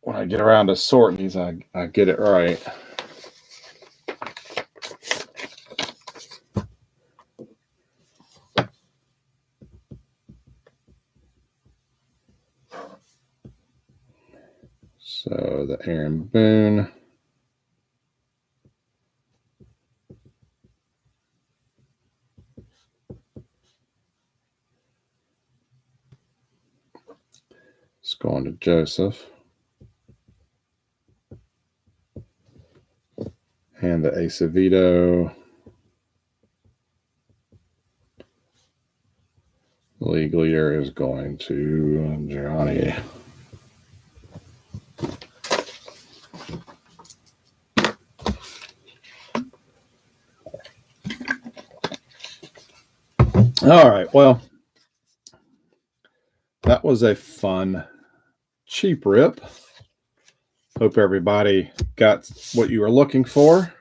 [SPEAKER 1] when I get around to sorting these, I get it right. So the Aaron Boone. It's going to Joseph. And the Acevedo. League leader is going to Johnny. All right. Well, that was a fun, cheap rip. Hope everybody got what you were looking for.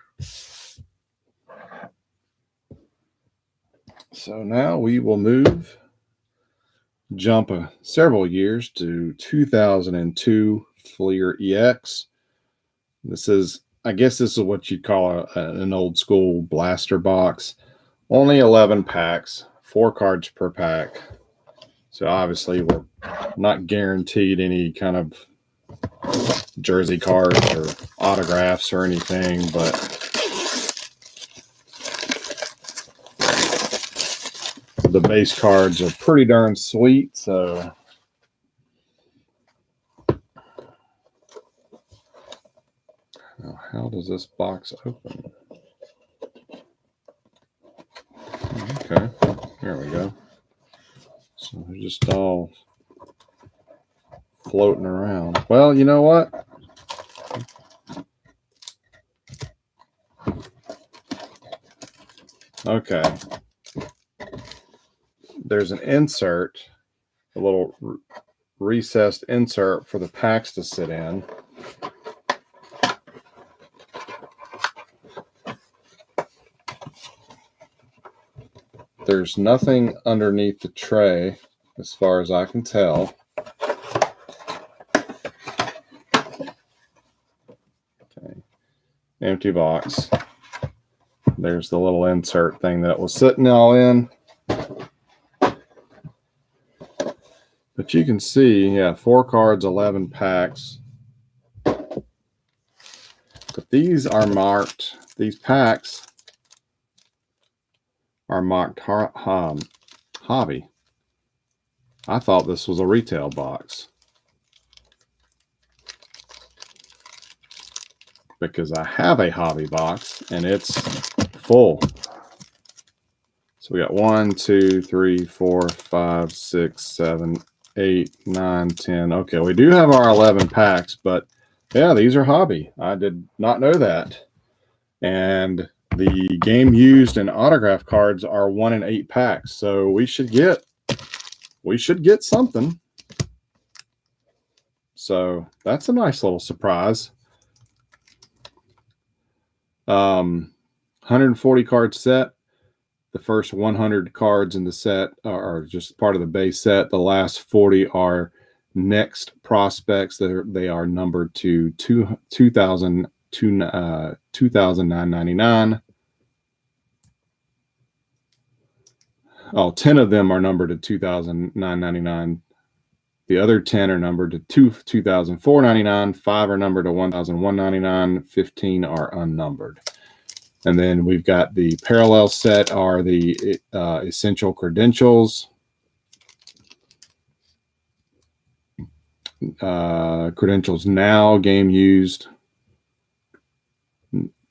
[SPEAKER 1] So now we will jump several years to 2002 Fleer EX. I guess this is what you'd call an old school blaster box. Only 11 packs, 4 cards per pack. So obviously we're not guaranteed any kind of jersey cards or autographs or anything, but the base cards are pretty darn sweet. So now how does this box open? Okay, there we go. So they're just all floating around. Well, you know what? Okay. There's an insert, a little recessed insert for the packs to sit in. There's nothing underneath the tray as far as I can tell. Okay. Empty box. There's the little insert thing that was sitting all in. But you can see, yeah, 4 cards, 11 packs. But these are marked, these packs are marked hobby. I thought this was a retail box, because I have a hobby box and it's full. So we got 1, 2, 3, 4, 5, 6, 7, 8, 9, 10. Okay, we do have our 11 packs, but yeah, these are hobby. I did not know that. And the game used and autograph cards are 1 in 8 packs. So we should get something. So that's a nice little surprise. 140 card set. The first 100 cards in the set are just part of the base set. The last 40 are next prospects. They are numbered to 2,999. Oh, 10 of them are numbered to 2,999. The other 10 are numbered to 2,499. 5 are numbered to 1,199. 15 are unnumbered. And then we've got the parallel set are the essential credentials. Credentials now, game used.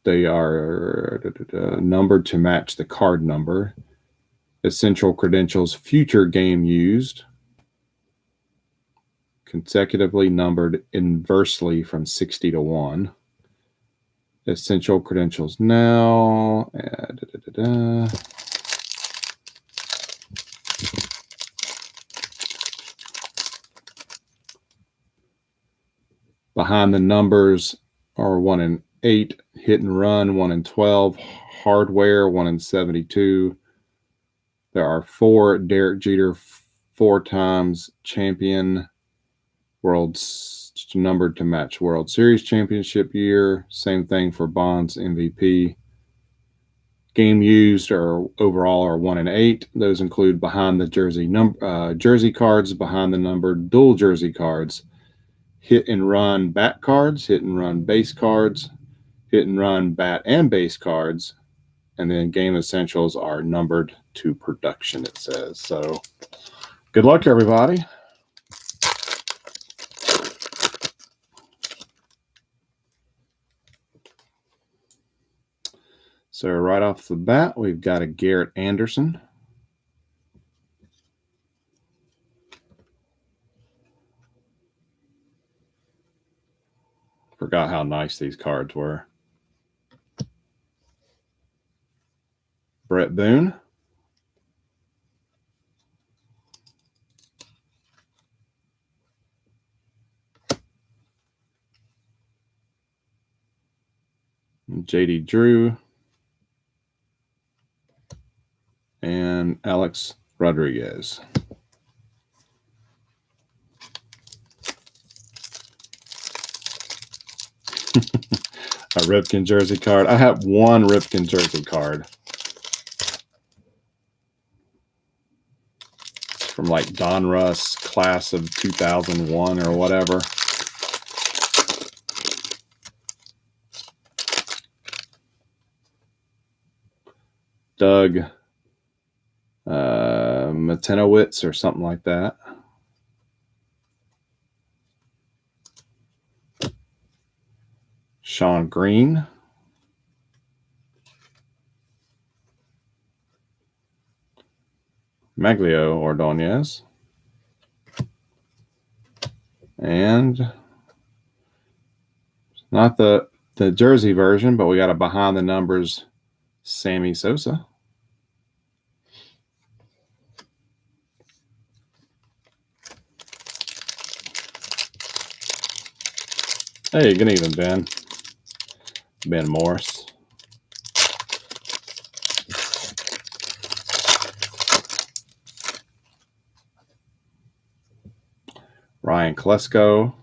[SPEAKER 1] They are numbered to match the card number. Essential credentials, future game used. Consecutively numbered inversely from 60 to 1. Essential credentials now. Behind the numbers are 1 in 8 hit and run, 1 in 12 hardware, 1 in 72. There are 4 Derek Jeter 4 times champion, world's numbered to match World Series championship year. Same thing for Bonds MVP. Game used or overall are 1 in 8. Those include behind the jersey cards, behind the numbered dual jersey cards, hit and run bat cards, hit and run base cards, hit and run bat and base cards, and then game essentials are numbered to production, it says. So good luck, everybody. So right off the bat, we've got a Garrett Anderson. Forgot how nice these cards were. Brett Boone. J.D. Drew. And Alex Rodriguez. A Ripken jersey card. I have one Ripken jersey card from like Donruss class of 2001 or whatever. Doug Matenowitz or something like that. Sean Green. Maglio Ordonez. And not the jersey version, but we got a behind the numbers Sammy Sosa. Hey, good evening, Ben. Ben Morris. Ryan Klesko,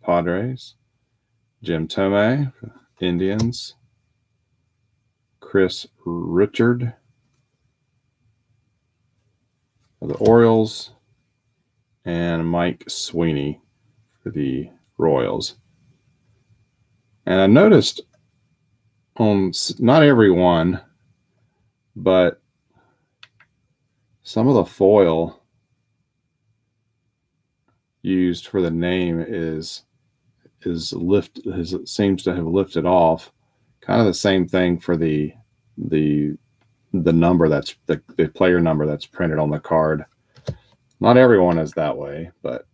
[SPEAKER 1] Padres. Jim Thome, Indians. Chris Richard of the Orioles. And Mike Sweeney for the Royals. And I noticed on not every one, but some of the foil used for the name seems to have lifted off. Kind of the same thing for the number that's the player number that's printed on the card. Not everyone is that way, but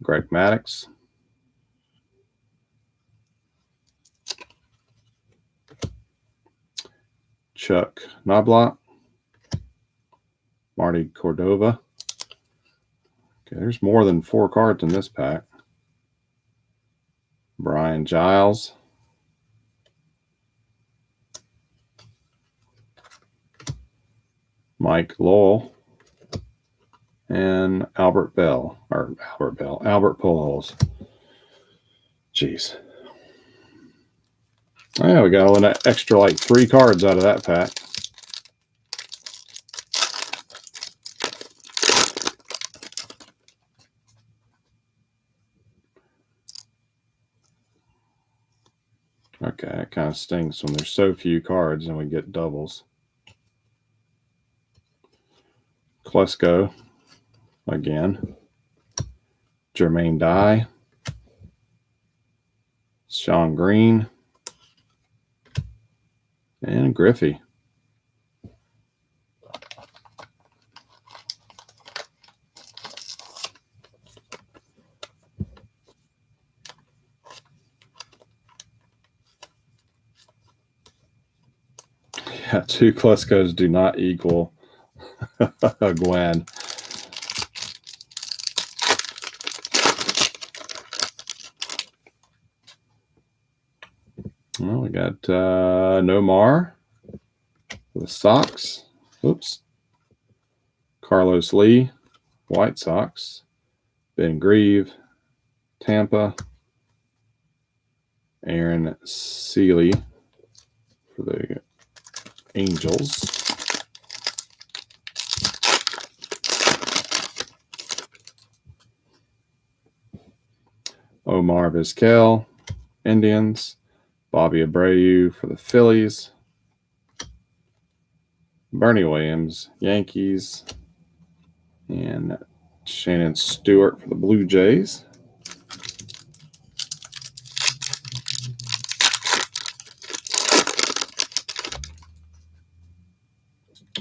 [SPEAKER 1] Greg Maddux. Chuck Knobloch. Marty Cordova. Okay, there's more than 4 cards in this pack. Brian Giles. Mike Lowell. And Albert Pujols. Jeez. Oh, yeah, we got an extra like 3 cards out of that pack. Okay, it kind of stinks when there's so few cards and we get doubles. Klesko again. Jermaine Dye. Sean Green. And Griffey. Yeah, 2 Kleskos do not equal a Gwen. Well, we got Nomar for the Sox. Oops. Carlos Lee, White Sox. Ben Grieve, Tampa. Aaron Seeley for the Angels. Omar Vizquel, Indians. Bobby Abreu for the Phillies. Bernie Williams, Yankees. And Shannon Stewart for the Blue Jays.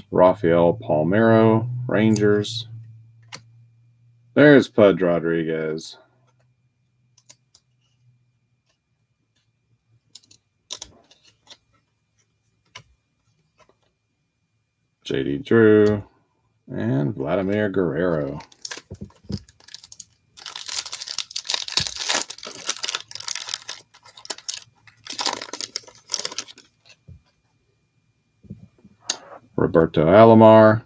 [SPEAKER 1] Rafael Palmeiro, Rangers. There's Pudge Rodriguez. JD Drew and Vladimir Guerrero. Roberto Alomar.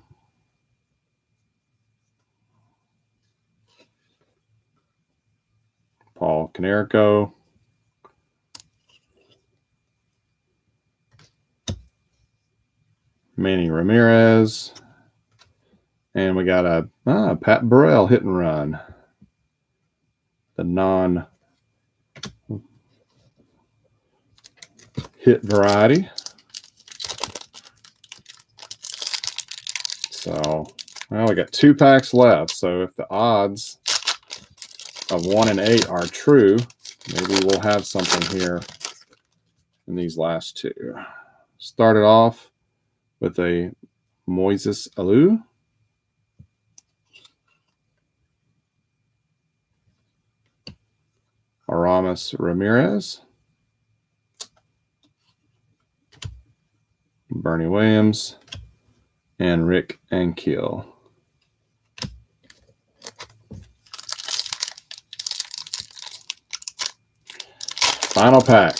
[SPEAKER 1] Paul Konerko. Manny Ramirez. And we got a Pat Burrell hit and run. The non-hit variety. So, well, we got 2 packs left. So if the odds of 1 and 8 are true, maybe we'll have something here in these last 2. Started off with a Moises Alou. Aramis Ramirez. Bernie Williams. And Rick Ankiel. Final pack.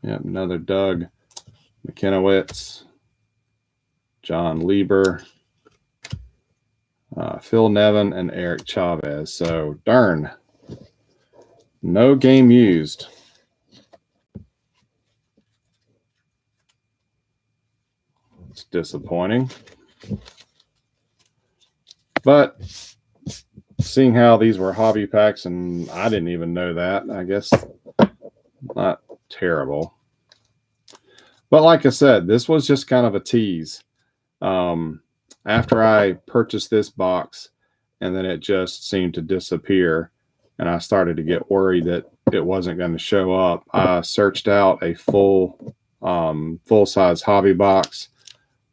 [SPEAKER 1] Yep, another Doug McKenowitz, John Lieber, Phil Nevin, and Eric Chavez. So, darn. No game used. It's disappointing. But seeing how these were hobby packs, and I didn't even know that, I guess not terrible. But like I said, this was just kind of a tease. After I purchased this box, and then it just seemed to disappear, and I started to get worried that it wasn't going to show up, I searched out a full-size hobby box.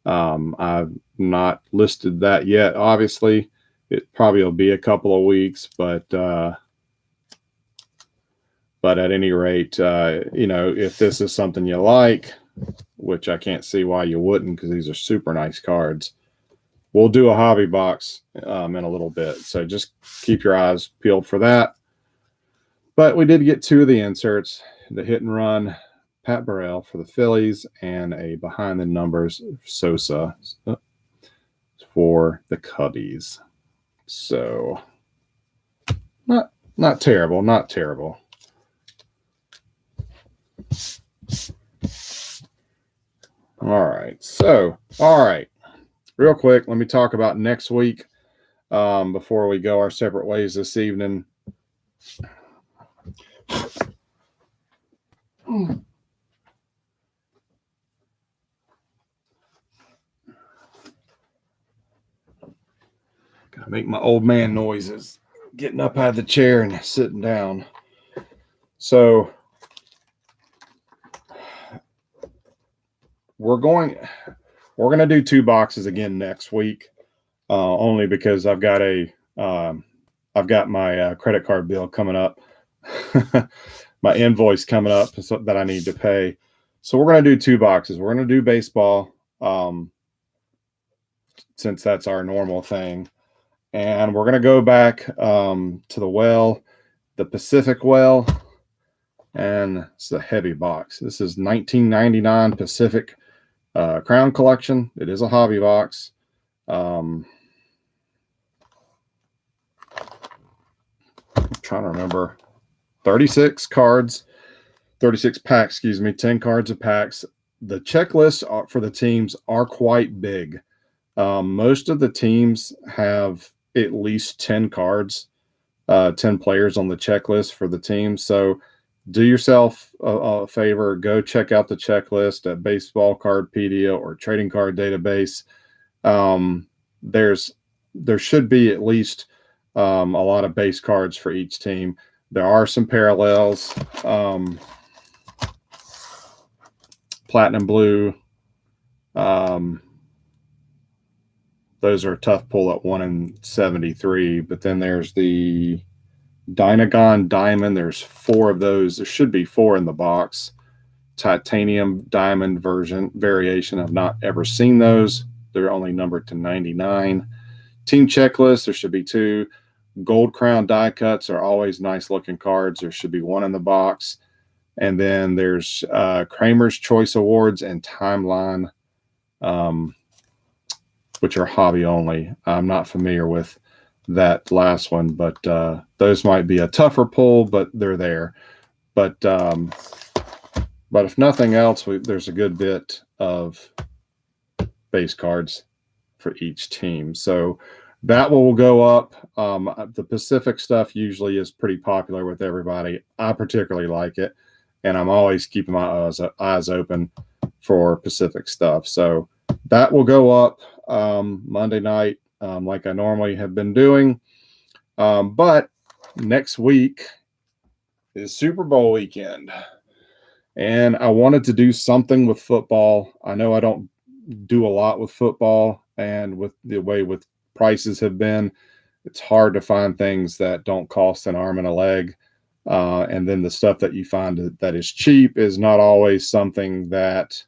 [SPEAKER 1] I've not listed that yet, obviously. It probably will be a couple of weeks, but at any rate, if this is something you like, which I can't see why you wouldn't, because these are super nice cards, we'll do a hobby box in a little bit. So just keep your eyes peeled for that. But we did get 2 of the inserts, the hit and run Pat Burrell for the Phillies and a behind the numbers Sosa for the Cubbies. So not terrible, not terrible. All right. Real quick, let me talk about next week before we go our separate ways this evening. Gotta make my old man noises, getting up out of the chair and sitting down. So we're going to do 2 boxes again next week, only because I've got my credit card bill coming up. my invoice coming up that I need to pay. So we're going to do 2 boxes. We're going to do baseball, since that's our normal thing. And we're going to go back to the well, the Pacific well, and it's a heavy box. This is 1999 Pacific Crown Collection. It is a hobby box. I'm trying to remember. 36 cards, 36 packs, excuse me, 10 cards of packs. The checklists for the teams are quite big. Most of the teams have at least 10 cards, 10 players on the checklist for the team. So do yourself a favor, go check out the checklist at Baseball Cardpedia or Trading Card Database. There should be at least a lot of base cards for each team. There are some parallels. Platinum Blue. Those are a tough pull at 1 in 73. But then there's the Dynagon Diamond. There's 4 of those. There should be 4 in the box. Titanium Diamond variation. I've not ever seen those. They're only numbered to 99. Team checklist. There should be 2. Gold Crown die cuts are always nice looking cards. There should be 1 in the box. And then there's Kramer's Choice Awards and Timeline, which are hobby only. I'm not familiar with that last one, but those might be a tougher pull, but they're there. But if nothing else, there's a good bit of base cards for each team. So that will go up. The Pacific stuff usually is pretty popular with everybody. I particularly like it, and I'm always keeping my eyes open for Pacific stuff. So that will go up Monday night, like I normally have been doing. But next week is Super Bowl weekend, and I wanted to do something with football. I know I don't do a lot with football, and with the way with prices have been, it's hard to find things that don't cost an arm and a leg. And then the stuff that you find that is cheap is not always something that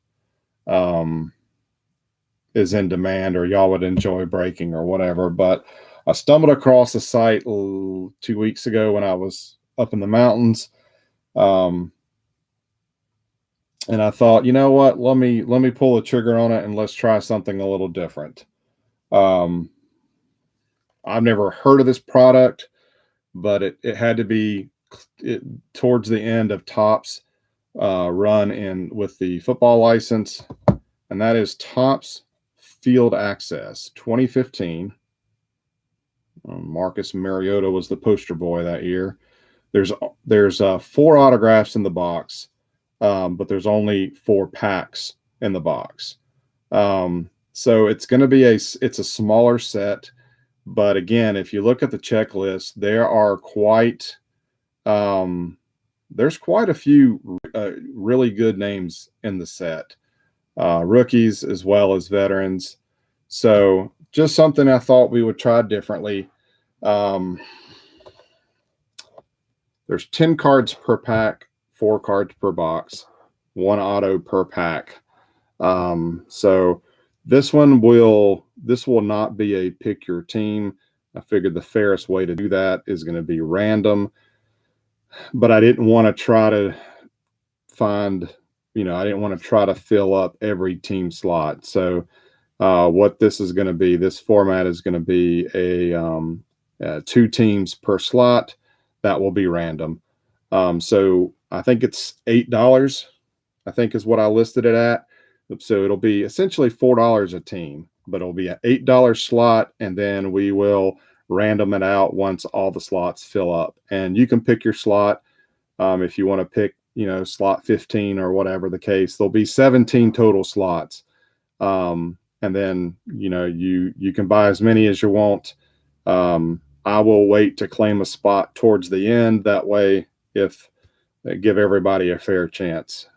[SPEAKER 1] is in demand or y'all would enjoy breaking or whatever. But I stumbled across a site 2 weeks ago when I was up in the mountains. And I thought, you know what, let me pull the trigger on it and let's try something a little different. I've never heard of this product, but it had to be towards the end of Topps run in with the football license, and that is Topps Field Access 2015. Marcus Mariota was the poster boy that year. There's 4 autographs in the box, but there's only 4 packs in the box. So it's going to be it's a smaller set. But again, if you look at the checklist, there's quite a few really good names in the set, rookies as well as veterans. So just something I thought we would try differently. There's 10 cards per pack, 4 cards per box, 1 auto per pack. So this will not be a pick your team. I figured the fairest way to do that is going to be random, but I didn't want to try to find, I didn't want to try to fill up every team slot. So what this is going to be, this format is going to be a 2 teams per slot. That will be random. So I think it's $8, I think is what I listed it at. So it'll be essentially $4 a team, but it'll be an $8 slot, and then we will random it out once all the slots fill up. And you can pick your slot if you want to pick, slot 15 or whatever the case. There'll be 17 total slots, and then you can buy as many as you want. I will wait to claim a spot towards the end. That way, if give everybody a fair chance.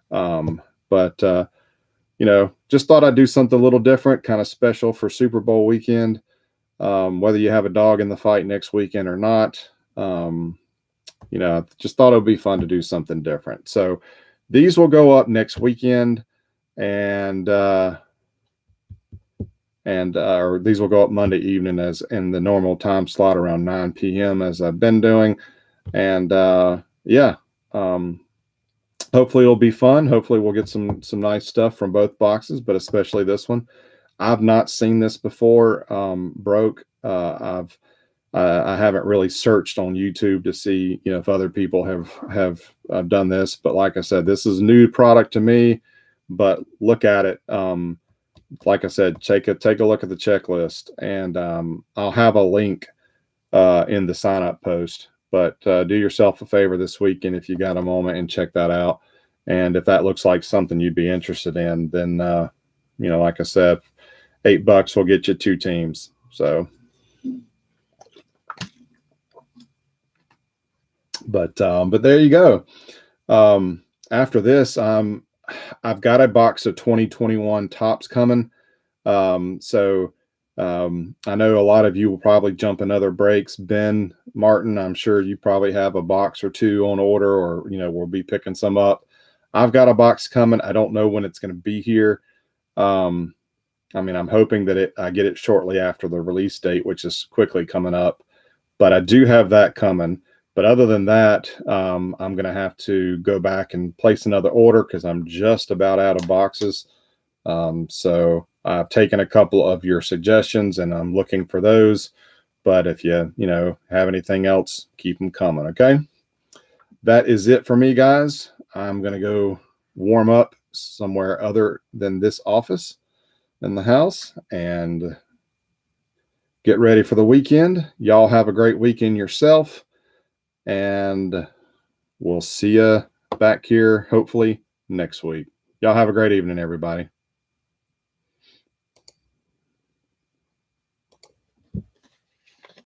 [SPEAKER 1] Just thought I'd do something a little different, kind of special for Super Bowl weekend. Whether you have a dog in the fight next weekend or not, you know, I just thought it would be fun to do something different. So these will go up next weekend, and or these will go up Monday evening as in the normal time slot around 9 p.m. as I've been doing. And yeah, hopefully it'll be fun. Hopefully we'll get some nice stuff from both boxes, but especially this one. I've not seen this before. Broke. I haven't really searched on YouTube to see, you know, if other people have done this. But like I said, this is a new product to me. But look at it. Like I said, take a look at the checklist, and I'll have a link in the sign up post. But do yourself a favor this weekend if you got a moment and check that out. And if that looks like something you'd be interested in, then you know, like I said, $8 will get you 2 teams. So, but there you go. After this, I've got a box of 2021 Topps coming. So I know a lot of you will probably jump in other breaks. Ben Martin, I'm sure you probably have a box or 2 on order, or, you know, we'll be picking some up. I've got a box coming. I don't know when it's going to be here. I mean, I'm hoping that I get it shortly after the release date, which is quickly coming up, but I do have that coming. But other than that, I'm going to have to go back and place another order because I'm just about out of boxes. So I've taken a couple of your suggestions and I'm looking for those. But if you know, have anything else, keep them coming. Okay. That is it for me, guys. I'm going to go warm up somewhere other than this office in the house and get ready for the weekend. Y'all have a great weekend yourself, and we'll see you back here hopefully next week. Y'all have a great evening, everybody.